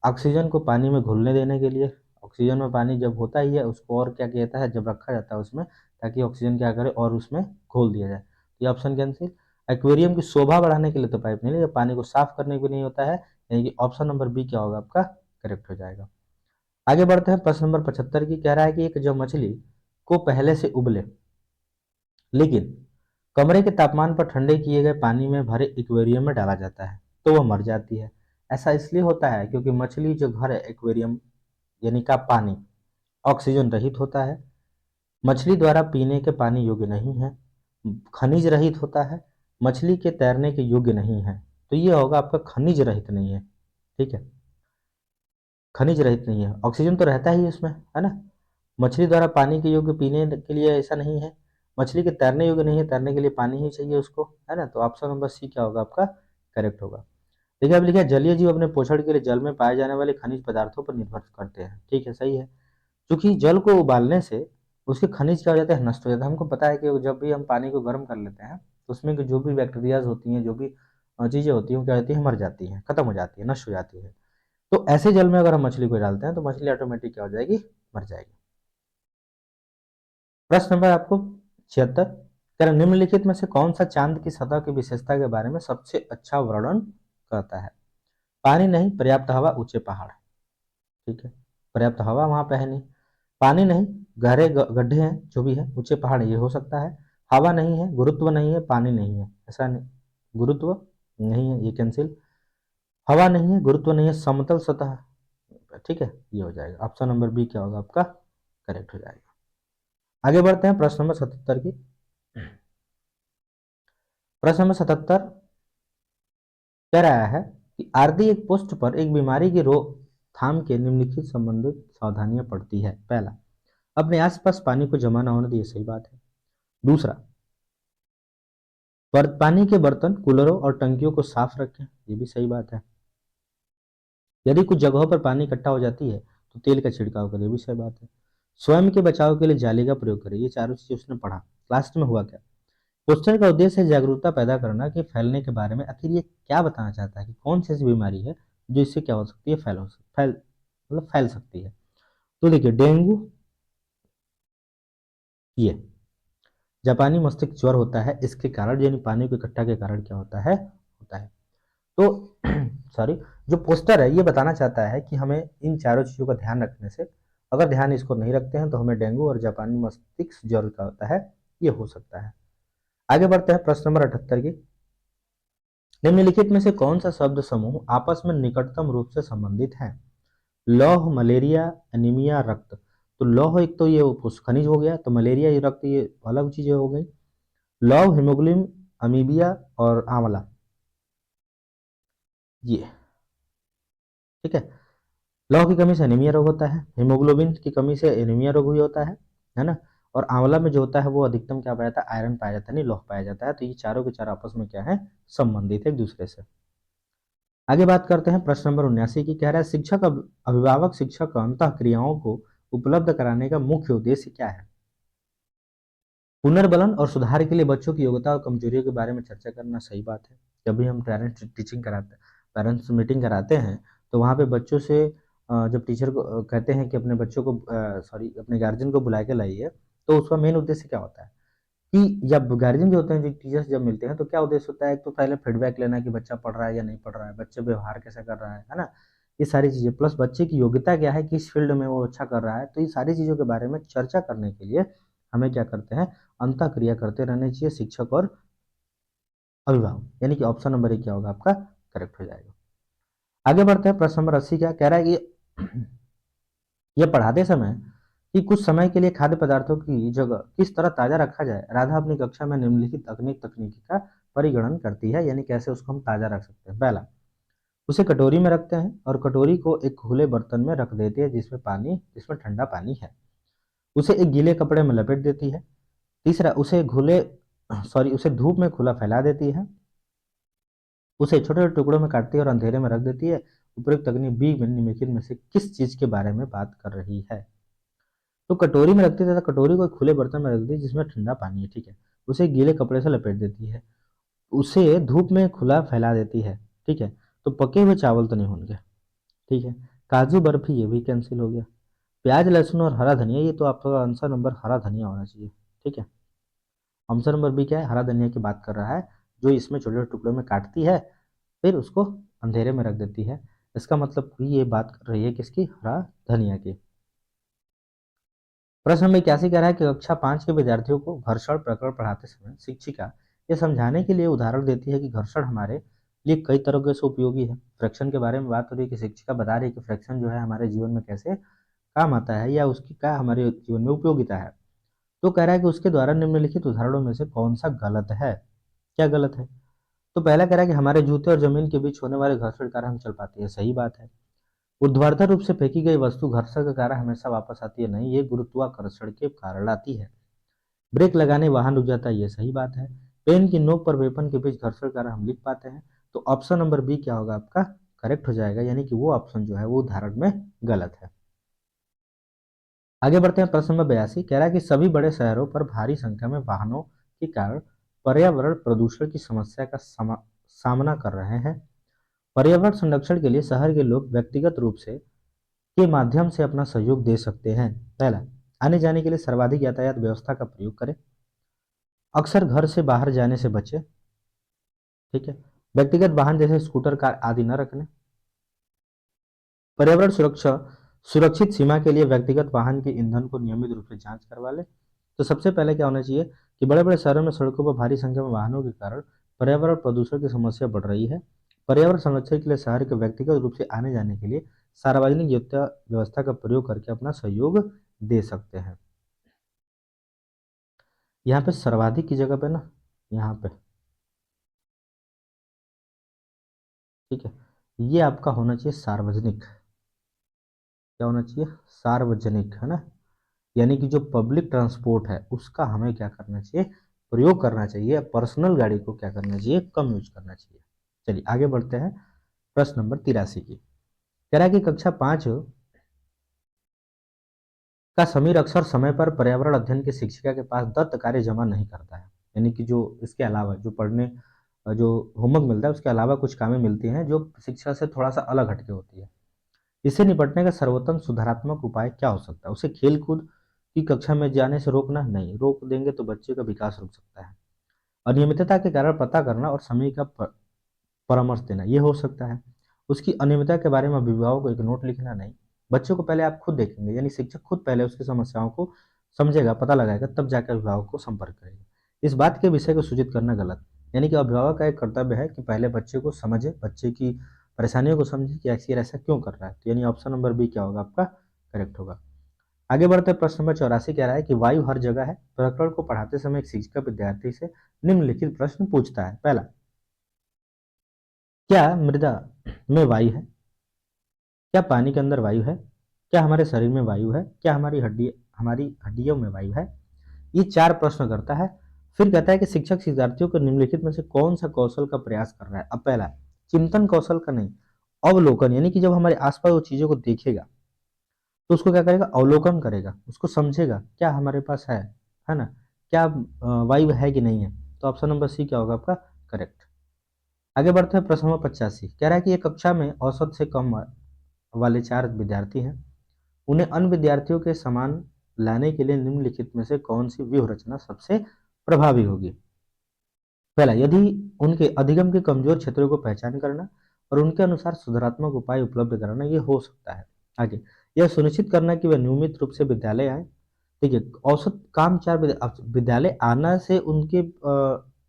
ऑक्सीजन को पानी में घुलने देने के लिए। ऑक्सीजन में पानी जब होता ही है उसको और क्या कहता है, जब रखा जाता है उसमें, ताकि ऑक्सीजन क्या करे और उसमें घोल दिया जाए। तो ये ऑप्शन कैंसिल। एक्वेरियम की शोभा बढ़ाने के लिए तो पाइप नहीं है, पानी को साफ करने के लिए नहीं होता है, यानी कि ऑप्शन नंबर बी क्या होगा आपका करेक्ट हो जाएगा। आगे बढ़ते हैं, प्रश्न नंबर 75 की कह रहा है कि एक जो मछली को पहले से उबले लेकिन कमरे के तापमान पर ठंडे किए गए पानी में भरे एक्वेरियम में डाला जाता है तो वह मर जाती है। ऐसा इसलिए होता है क्योंकि मछली जो घर है एक्वेरियम यानी का पानी ऑक्सीजन रहित होता है, मछली द्वारा पीने के पानी योग्य नहीं है, खनिज रहित होता है, मछली के तैरने के योग्य नहीं है। तो ये होगा आपका खनिज रहित नहीं है। ठीक है, खनिज रहित नहीं है, ऑक्सीजन तो रहता ही है उसमें, है ना। मछली द्वारा पानी के योग्य पीने के लिए ऐसा नहीं है, मछली के तैरने योग्य नहीं है, तैरने के लिए पानी ही चाहिए उसको, है ना। तो ऑप्शन नंबर सी क्या होगा आपका करेक्ट होगा। देखिए अब लिखा है जलीय जीव अपने पोषण के लिए जल में पाए जाने वाले खनिज पदार्थों पर निर्भर करते हैं। ठीक है, सही है, क्योंकि जल को उबालने से उसके खनिज क्या हो जाते हैं, नष्ट हो जाते हैं। हमको पता है कि जब भी हम पानी को गर्म कर लेते हैं तो उसमें की जो भी बैक्टीरियाज होती हैं, जो भी चीजें होती हैं वो क्या होती है, मर जाती हैं, खत्म हो जाती है, नष्ट हो जाती है। तो ऐसे जल में अगर हम मछली को डालते हैं तो मछली ऑटोमेटिक क्या हो जाएगी, मर जाएगी। प्रश्न नंबर आपको 76 कह रहा है, निम्नलिखित में से कौन सा चांद की सतह की विशेषता के बारे में सबसे अच्छा वर्णन करता है। पानी नहीं, पर्याप्त हवा, ऊंचे पहाड़। ठीक है, पर्याप्त हवा वहां पे है नहीं, पानी नहीं, गहरे गड्ढे हैं जो भी है, ऊंचे पहाड़ ये हो सकता है, हवा नहीं है, गुरुत्व नहीं है, पानी नहीं है, ऐसा नहीं, गुरुत्व नहीं है, ये कैंसिल, हवा नहीं है, गुरुत्व नहीं है, समतल सतह। ठीक है, ये हो जाएगा, ऑप्शन नंबर बी क्या होगा आपका करेक्ट हो जाएगा। आगे बढ़ते हैं, प्रश्न नंबर 77 की। प्रश्न नंबर 77 कह रहा है कि आरती एक पोस्ट पर एक बीमारी की रोकथाम के निम्नलिखित संबंधित सावधानियां पड़ती है। पहला, अपने आसपास पानी को जमा ना होने दिए, सही बात है। दूसरा, पानी के बर्तन, कूलरों और टंकियों को साफ रखें, ये भी सही बात है। यदि कुछ जगहों पर पानी इकट्ठा हो जाती है तो तेल का छिड़काव करें, ये भी सही बात है। स्वयं के बचाव के लिए जाली का प्रयोग करें, ये चारों चीजें उसने पढ़ा। लास्ट में हुआ क्या, पोस्टर का उद्देश्य है जागरूकता पैदा करना कि फैलने के बारे में। आखिर ये क्या बताना चाहता है कि कौन सी ऐसी बीमारी है जो इससे क्या हो सकती है, फैल सकती है। तो देखिए डेंगू, ये जापानी मस्तिष्क ज्वर होता है, इसके कारण यानी पानी को इकट्ठा के कारण क्या होता है। तो सॉरी, जो पोस्टर है ये बताना चाहता है कि हमें इन चारों चीजों का ध्यान रखने से, अगर ध्यान इसको नहीं रखते हैं तो हमें डेंगू और जापानी मस्तिष्क ज्वर का होता है, ये हो सकता है। आगे बढ़ते हैं, प्रश्न नंबर 78 की। निम्नलिखित में से कौन सा शब्द समूह आपस में निकटतम रूप से संबंधित है। लौह, मलेरिया, एनीमिया, रक्त। तो लौह एक तो ये खनिज हो गया, तो मलेरिया ये रक्त, ये अलग चीजें हो गई। लौह, हीमोग्लोबिन, अमीबिया और आंवला, ये ठीक है। लौह की कमी से एनीमिया रोग होता है, हीमोग्लोबिन की कमी से एनीमिया रोग भी होता है ना। और आंवला में जो होता है वो अधिकतम क्या पाया जाता है, आयरन पाया जाता है, नहीं लौह पाया जाता है। तो ये चारों के चार आपस में क्या है, संबंधित है एक दूसरे से। आगे बात करते हैं, प्रश्न नंबर 79 की कह रहा है शिक्षक अभिभावक शिक्षक अंतः क्रियाओं को उपलब्ध कराने का मुख्य उद्देश्य क्या है। पुनर्बलन और सुधार के लिए बच्चों की योग्यता और कमजोरियों के बारे में चर्चा करना, सही बात है। जब भी हम पेरेंट्स मीटिंग कराते हैं तो वहाँ पे बच्चों से जब टीचर को कहते हैं कि अपने बच्चों को सॉरी अपने गार्जियन को बुला के लाइए, तो उसका मेन उद्देश्य क्या होता है कि जब गार्जियन जो होते हैं, जो टीचर्स जब मिलते हैं तो क्या उद्देश्य होता है, एक तो पहले फीडबैक लेना कि बच्चा पढ़ रहा है या नहीं पढ़ रहा है, बच्चे व्यवहार कैसा कर रहा है ना। ये सारी चीजें प्लस बच्चे की योग्यता क्या है, किस फील्ड में वो अच्छा कर रहा है, तो ये सारी चीजों के बारे में चर्चा करने के लिए हमें क्या करते हैं, अंतः क्रिया करते रहने चाहिए शिक्षक और अभिभावक, यानी कि ऑप्शन नंबर एक क्या होगा आपका करेक्ट हो जाएगा। आगे बढ़ते हैं, प्रश्न नंबर 80 क्या कह रहा है कि यह पढ़ाते समय कि कुछ समय के लिए खाद्य पदार्थों की जगह किस तरह ताज़ा रखा जाए, राधा अपनी कक्षा में निम्नलिखित तकनीकी का परिगणन करती है, यानी कैसे उसको हम ताज़ा रख सकते हैं। पहला, उसे कटोरी में रखते हैं और कटोरी को एक खुले बर्तन में रख देते हैं जिसमें ठंडा पानी है। उसे एक गीले कपड़े में लपेट देती है। तीसरा, उसे धूप में खुला फैला देती है। उसे छोटे-छोटे टुकड़ों में काटती है और अंधेरे में रख देती है। उपरोक्त तकनीक बी में निम्नलिखित में से किस चीज़ के बारे में बात कर रही है? तो कटोरी में रखती है तथा कटोरी को एक खुले बर्तन में रख देती है जिसमें ठंडा पानी है, ठीक है। उसे गीले कपड़े से लपेट देती है। उसे धूप में खुला फैला देती है, ठीक है। तो पके हुए चावल तो नहीं होंगे, ठीक है। काजू बर्फी ये भी कैंसिल हो गया। प्याज लहसुन और हरा धनिया, ये तो आपका आंसर नंबर हरा धनिया होना चाहिए, ठीक है। आंसर नंबर बी क्या है? हरा धनिया की बात कर रहा है, जो इसमें छोटे छोटे टुकड़ों में काटती है फिर उसको अंधेरे में रख देती है। इसका मतलब कि ये बात कर रही है किसकी? हरा धनिया की। प्रश्न नंबर 81 कह रहा है कि कक्षा 5 के विद्यार्थियों को घर्षण प्रकरण पढ़ाते समय शिक्षिका ये समझाने के लिए उदाहरण देती है कि घर्षण हमारे लिए कई तरीके से उपयोगी है। फ्रैक्शन के बारे में बात हो रही है कि शिक्षिका बता रही है कि फ्रैक्शन जो है हमारे जीवन में कैसे काम आता है या उसकी क्या हमारे जीवन में उपयोगिता है। तो कह रहा है कि उसके द्वारा निम्नलिखित उदाहरणों में से कौन सा गलत है? क्या गलत है? तो पहला कह रहा है कि हमारे जूते और जमीन के बीच होने वाले घर्षण के कारण हम चल पाते हैं, सही बात है। ऊर्ध्वाधर रूप से फेंकी गई वस्तु घर्षण के कारण हमेशा वापस आती है, नहीं, ये गुरुत्वाकर्षण के कारण आती है। ब्रेक लगाने वाहन रुक जाता है, ये सही बात है। पेन की नोक पर वेपन के बीच घर्षण के कारण हम लिख पाते हैं। तो ऑप्शन नंबर बी क्या होगा आपका? करेक्ट हो जाएगा, यानी कि वो ऑप्शन जो है वो उदाहरण में गलत है। आगे बढ़ते हैं। प्रश्न नंबर 82 कह रहा है कि सभी बड़े शहरों पर भारी संख्या में वाहनों के कारण पर्यावरण प्रदूषण की समस्या का सामना कर रहे हैं। पर्यावरण संरक्षण के लिए शहर के लोग व्यक्तिगत रूप से के माध्यम से अपना सहयोग दे सकते हैं। पहला, आने जाने के लिए सर्वाधिक यातायात व्यवस्था का प्रयोग करें। अक्सर घर से बाहर जाने से बचें, ठीक है। व्यक्तिगत वाहन जैसे स्कूटर कार आदि न रखने। पर्यावरण सुरक्षा सुरक्षित सीमा के लिए व्यक्तिगत वाहन के ईंधन को नियमित रूप से जांच करवा ले। तो सबसे पहले क्या होना चाहिए कि बड़े बड़े शहरों में सड़कों पर भारी संख्या में वाहनों के कारण पर्यावरण प्रदूषण की समस्या बढ़ रही है। पर्यावरण संरक्षण के लिए शहर के व्यक्तिगत रूप से आने जाने के लिए सार्वजनिक यातायात व्यवस्था का प्रयोग करके अपना सहयोग दे सकते हैं। यहाँ पे सर्वाधिक की जगह पे ना, यहाँ पे, ठीक है, ये आपका होना चाहिए सार्वजनिक। क्या होना चाहिए? सार्वजनिक, है ना। यानी कि जो पब्लिक ट्रांसपोर्ट है उसका हमें क्या करना चाहिए? प्रयोग करना चाहिए। पर्सनल गाड़ी को क्या करना चाहिए? कम यूज करना चाहिए। चलिए आगे बढ़ते हैं। प्रश्न नंबर 83 की कह रहा है कि कक्षा 5 का समीर अक्सर समय पर पर्यावरण अध्ययन की शिक्षिका के पास दत्त कार्य जमा नहीं करता है। यानी कि जो इसके अलावा जो पढ़ने जो होमवर्क मिलता है उसके अलावा कुछ कामें मिलती हैं जो शिक्षा से थोड़ा सा अलग हटके होती है। इससे निपटने का सर्वोत्तम सुधारात्मक उपाय क्या हो सकता है? उसे खेल कूद की कक्षा में जाने से रोकना? नहीं, रोक देंगे तो बच्चे का विकास रुक सकता है। अनियमितता के कारण पता करना और समय का परामर्श देना, ये हो सकता है। उसकी अनियमितता के बारे में अभिभावक को एक नोट लिखना? नहीं, बच्चों को पहले आप खुद देखेंगे, यानी शिक्षक खुद पहले उसकी समस्याओं को समझेगा, पता लगाएगा, तब जाकर अभिभावक को संपर्क करेगा। इस बात के विषय को सूचित करना गलत, यानी कि अभिभावक का एक कर्तव्य है कि पहले बच्चे को समझे, बच्चे की परेशानियों को समझे कि आखिर ऐसा क्यों कर रहा है। तो यानी ऑप्शन नंबर बी क्या होगा आपका? करेक्ट होगा। आगे बढ़ते प्रश्न नंबर 84 कह रहा है कि वायु हर जगह है। प्रकरण को पढ़ाते समय एक शिक्षक विद्यार्थी से निम्नलिखित प्रश्न पूछता है। पहला, क्या मृदा में वायु है? क्या पानी के अंदर वायु है? क्या हमारे शरीर में वायु है? क्या हमारी हड्डियों में वायु है? ये 4 प्रश्न करता है। फिर कहता है कि शिक्षक शिक्षार्थियों को निम्नलिखित में से कौन सा कौशल का प्रयास कर रहा है? अब पहला, चिंतन कौशल का नहीं, अवलोकन, यानी कि जब हमारे आसपास वो चीजों को देखेगा तो उसको क्या करेगा? अवलोकन करेगा, उसको समझेगा क्या हमारे पास है ना, क्या वायु है कि नहीं है। तो ऑप्शन नंबर सी क्या होगा आपका? करेक्ट। आगे बढ़ते हैं। प्रश्न नंबर 85 कह रहा है कि एक कक्षा में औसत से कम वाले 4 विद्यार्थी हैं। उन्हें अन्य विद्यार्थियों के समान लाने के लिए निम्नलिखित में से कौन सी व्यूह रचना सबसे प्रभावी होगी? पहला, यदि उनके अधिगम के कमजोर क्षेत्रों को पहचान करना और उनके अनुसार सुधारात्मक उपाय उपलब्ध कराना, ये हो सकता है। आगे, यह सुनिश्चित करना कि वे नियमित रूप से विद्यालय आए। देखिए, औसत काम 4 विद्यालय आना से उनके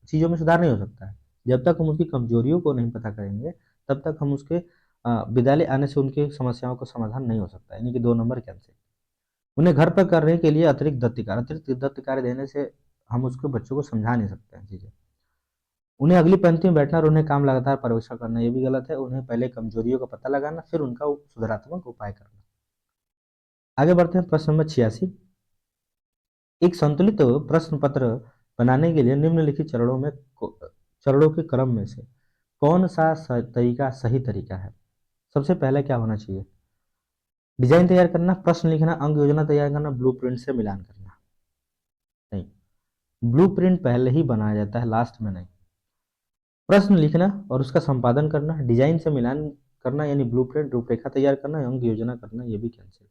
चीज़ों में सुधार नहीं हो सकता है। जब तक हम उसकी कमजोरियों को नहीं पता करेंगे तब तक हम उसके विद्यालय आने से उनकी समस्याओं का समाधान नहीं हो सकता, यानी कि 2 नंबर कैंसिल। उन्हें घर पर करने के लिए अतिरिक्त दत्त कार्य देने से हम उसको बच्चों को समझा नहीं सकते हैं चीज़ें। उन्हें अगली पंक्ति में बैठना और उन्हें काम लगातार पर्यवेक्षण करना, ये भी गलत है। उन्हें पहले कमजोरियों का पता लगाना, फिर उनका सुधारात्मक उपाय करना। आगे बढ़ते हैं प्रश्न नंबर 86। एक संतुलित प्रश्न पत्र बनाने के लिए निम्नलिखित चरणों के क्रम में से कौन सा तरीका सही तरीका है? सबसे पहले क्या होना चाहिए? डिजाइन तैयार करना, प्रश्न लिखना, अंक योजना तैयार करना, ब्लूप्रिंट से मिलान करना। नहीं, ब्लूप्रिंट पहले ही बनाया जाता है, लास्ट में नहीं। प्रश्न लिखना और उसका संपादन करना, डिजाइन से मिलान करना यानी ब्लूप्रिंट रूपरेखा तैयार करना, अंक योजना करना, ये भी कैंसिल।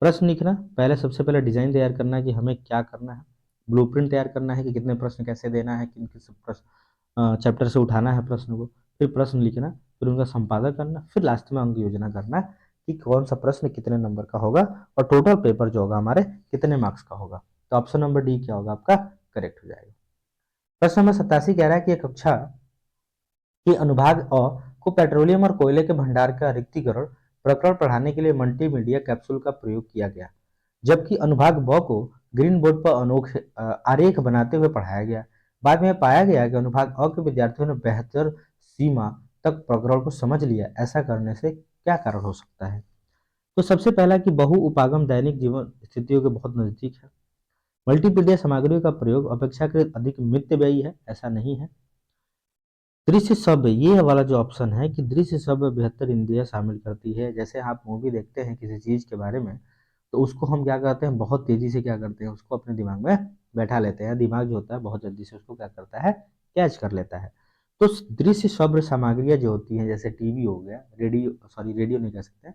प्रश्न लिखना, पहले सबसे पहले डिजाइन तैयार करना है कि हमें क्या करना है, ब्लूप्रिंट तैयार करना है कि कितने प्रश्न कैसे देना है, किन किस प्रश्न चैप्टर से उठाना है प्रश्न को, फिर प्रश्न लिखना, फिर उनका संपादन करना, फिर लास्ट में अंक योजना करना कि कौन सा प्रश्न कितने नंबर का होगा और टोटल पेपर जो होगा हमारे कितने मार्क्स का होगा। तो ऑप्शन नंबर डी क्या होगा आपका? करेक्ट हो जाएगा। प्रश्न नंबर 87 कह रहा है कि कक्षा के अनुभाग अ को पेट्रोलियम और कोयले के भंडार का रिक्तीकरण प्रकरण पढ़ाने के लिए मल्टीमीडिया कैप्सूल का प्रयोग किया गया, जबकि अनुभाग ब को ग्रीन बोर्ड पर अनोखे आरेख बनाते हुए पढ़ाया गया। बाद में पाया गया कि अनुभाग अ के विद्यार्थियों ने बेहतर सीमा तक प्रकरण को समझ लिया। ऐसा करने से क्या कारण हो सकता है? तो सबसे पहला कि बहु उपागम दैनिक जीवन स्थितियों के बहुत नजदीक है। मल्टीमीडिया सामग्रियों का प्रयोग अपेक्षाकृत अधिक मितव्ययी है, ऐसा नहीं है। दृश्य शब्द, ये वाला जो ऑप्शन है कि दृश्य शब्द बेहतर इंद्रियां शामिल करती है। जैसे आप मूवी देखते हैं किसी चीज के बारे में, तो उसको हम क्या करते हैं, बहुत तेजी से क्या करते हैं, उसको अपने दिमाग में बैठा लेते हैं। दिमाग जो होता है बहुत जल्दी से उसको क्या करता है, कैच कर लेता है। तो दृश्य शब्द सामग्रियां जो होती हैं, जैसे टीवी हो गया, रेडियो, सॉरी रेडियो नहीं कह सकते,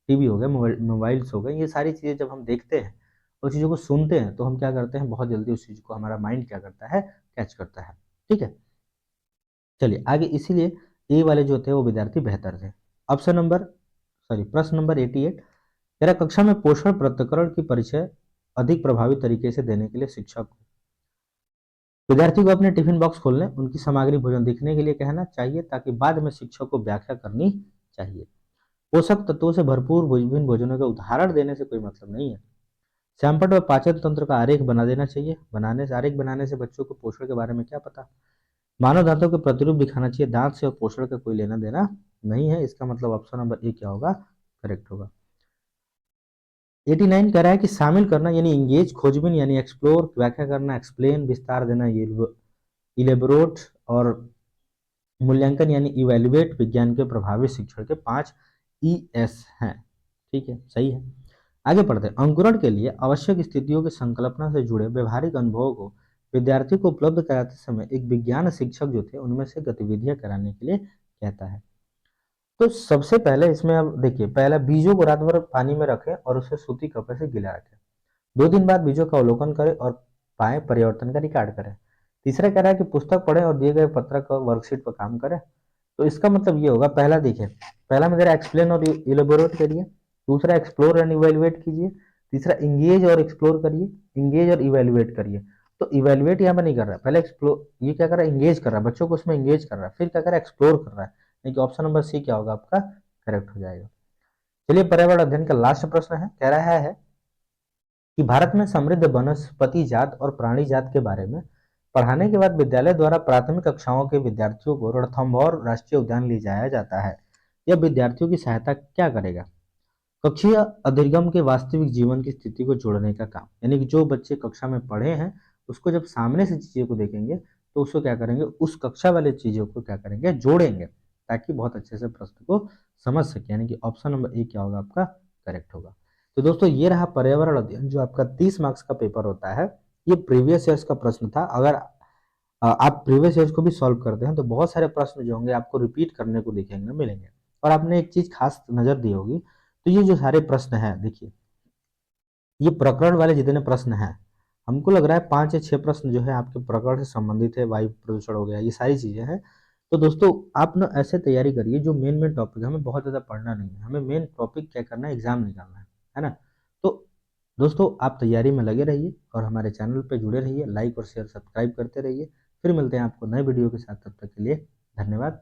टीवी हो गया, मोबाइल्स हो गए, ये सारी चीजें जब हम देखते हैं और चीजों को सुनते हैं तो हम क्या करते हैं, बहुत जल्दी उस चीज को हमारा माइंड क्या करता है, कैच करता है। ठीक है, चलिए आगे। इसीलिए ए वाले जो थे वो विद्यार्थी बेहतर थे। ऑप्शन नंबर प्रश्न नंबर 88 तेरा कक्षा में पोषण पृथक्करण की परिचय अधिक प्रभावी तरीके से देने के लिए शिक्षक को विद्यार्थी को अपने टिफिन बॉक्स खोलने, उनकी सामग्री भोजन दिखने के लिए कहना चाहिए, ताकि बाद में शिक्षक को व्याख्या करनी चाहिए। पोषक तत्वों से भरपूर विभिन्न भोजनों का उदाहरण देने से कोई मतलब नहीं है। सैंपट और पाचन तंत्र का आरेख बना देना चाहिए। आरेख बनाने से बच्चों को पोषण के बारे में क्या पता। मानव दांतों के प्रतिरूप दिखाना चाहिए। दांत से और पोषण का कोई लेना देना नहीं है। इसका मतलब ऑप्शन नंबर ए क्या होगा, करेक्ट होगा। 89 कह रहा है कि शामिल करना यानी इंगेज, खोजबीन यानी एक्सप्लोर, व्याख्या करना, एक्सप्लेन, विस्तार देना, इलेबोरेट और मूल्यांकन यानी इवेल्युएट विज्ञान के प्रभावी शिक्षण के 5 ES हैं। ठीक है, सही है। आगे पढ़ते हैं। अंकुरण के लिए आवश्यक स्थितियों की संकल्पना से जुड़े व्यवहारिक अनुभवों को विद्यार्थी को उपलब्ध कराते समय एक विज्ञान शिक्षक जो थे उनमें से गतिविधियां कराने के लिए कहता है। तो सबसे पहले इसमें अब देखिए, पहला बीजों को रात भर पानी में रखें और उसे सूती कपड़े से गीला रखें। 2 दिन बाद बीजों का अवलोकन करें और पाए परिवर्तन का रिकॉर्ड करें। तीसरा कह रहा है कि पुस्तक पढ़ें और दिए गए पत्रक और वर्कशीट पर काम करें। तो इसका मतलब ये होगा, पहला देखिए, पहला में जरा एक्सप्लेन और इलेबोरेट करिए, दूसरा एक्सप्लोर एंड इवेल्युएट कीजिए, तीसरा इंगेज और एक्सप्लोर करिए, इंगेज और इवेल्युएट करिए। तो इवेल्युएट यहाँ पर नहीं कर रहा है, पहले एक्सप्लोर, ये क्या कर रहा है, इंगेज कर रहा है, बच्चों को उसमें इंगेज कर रहा है, फिर क्या कर रहा है, एक्सप्लोर कर रहा है। नहीं कि ऑप्शन नंबर सी क्या होगा आपका, करेक्ट हो जाएगा। चलिए पर्यावरण अध्ययन का लास्ट प्रश्न है, कह रहा है कि भारत में समृद्ध वनस्पति जात और प्राणी जात के बारे में पढ़ाने के बाद विद्यालय द्वारा प्राथमिक कक्षाओं के विद्यार्थियों को रणथंभौर राष्ट्रीय उद्यान ले जाया जाता है। यह विद्यार्थियों की सहायता क्या करेगा? कक्षीय अधिगम के वास्तविक जीवन की स्थिति को जोड़ने का काम, यानी कि जो बच्चे कक्षा में पढ़े हैं उसको जब सामने से चीजों को देखेंगे तो उसको क्या करेंगे, उस कक्षा वाले चीजों को क्या करेंगे, जोड़ेंगे, ताकि बहुत अच्छे से प्रश्न को समझ सके। यानी कि ऑप्शन नंबर ए क्या होगा आपका, करेक्ट होगा। तो दोस्तों ये रहा पर्यावरण अध्ययन, जो आपका 30 मार्क्स का पेपर होता है। ये प्रीवियस ईयर्स का प्रश्न था। अगर आप प्रीवियस ईयर्स को भी सॉल्व करते हैं तो बहुत सारे प्रश्न जो होंगे आपको रिपीट करने को दिखेंगे, मिलेंगे। और आपने एक चीज खास नजर दी होगी, तो ये जो सारे प्रश्न हैं, देखिए ये प्रकरण वाले जितने प्रश्न हैं, हमको लग रहा है 5 या 6 प्रश्न जो है आपके प्रकरण से संबंधित है। वायु प्रदूषण हो गया, ये सारी चीजें हैं। तो दोस्तों आप ना ऐसे तैयारी करिए जो मेन मेन टॉपिक, हमें बहुत ज्यादा पढ़ना नहीं है, हमें मेन टॉपिक क्या करना है, एग्जाम निकालना है ना। तो दोस्तों आप तैयारी में लगे रहिए और हमारे चैनल पे जुड़े रहिए, लाइक और शेयर सब्सक्राइब करते रहिए। फिर मिलते हैं आपको नए वीडियो के साथ, तब तक के लिए धन्यवाद।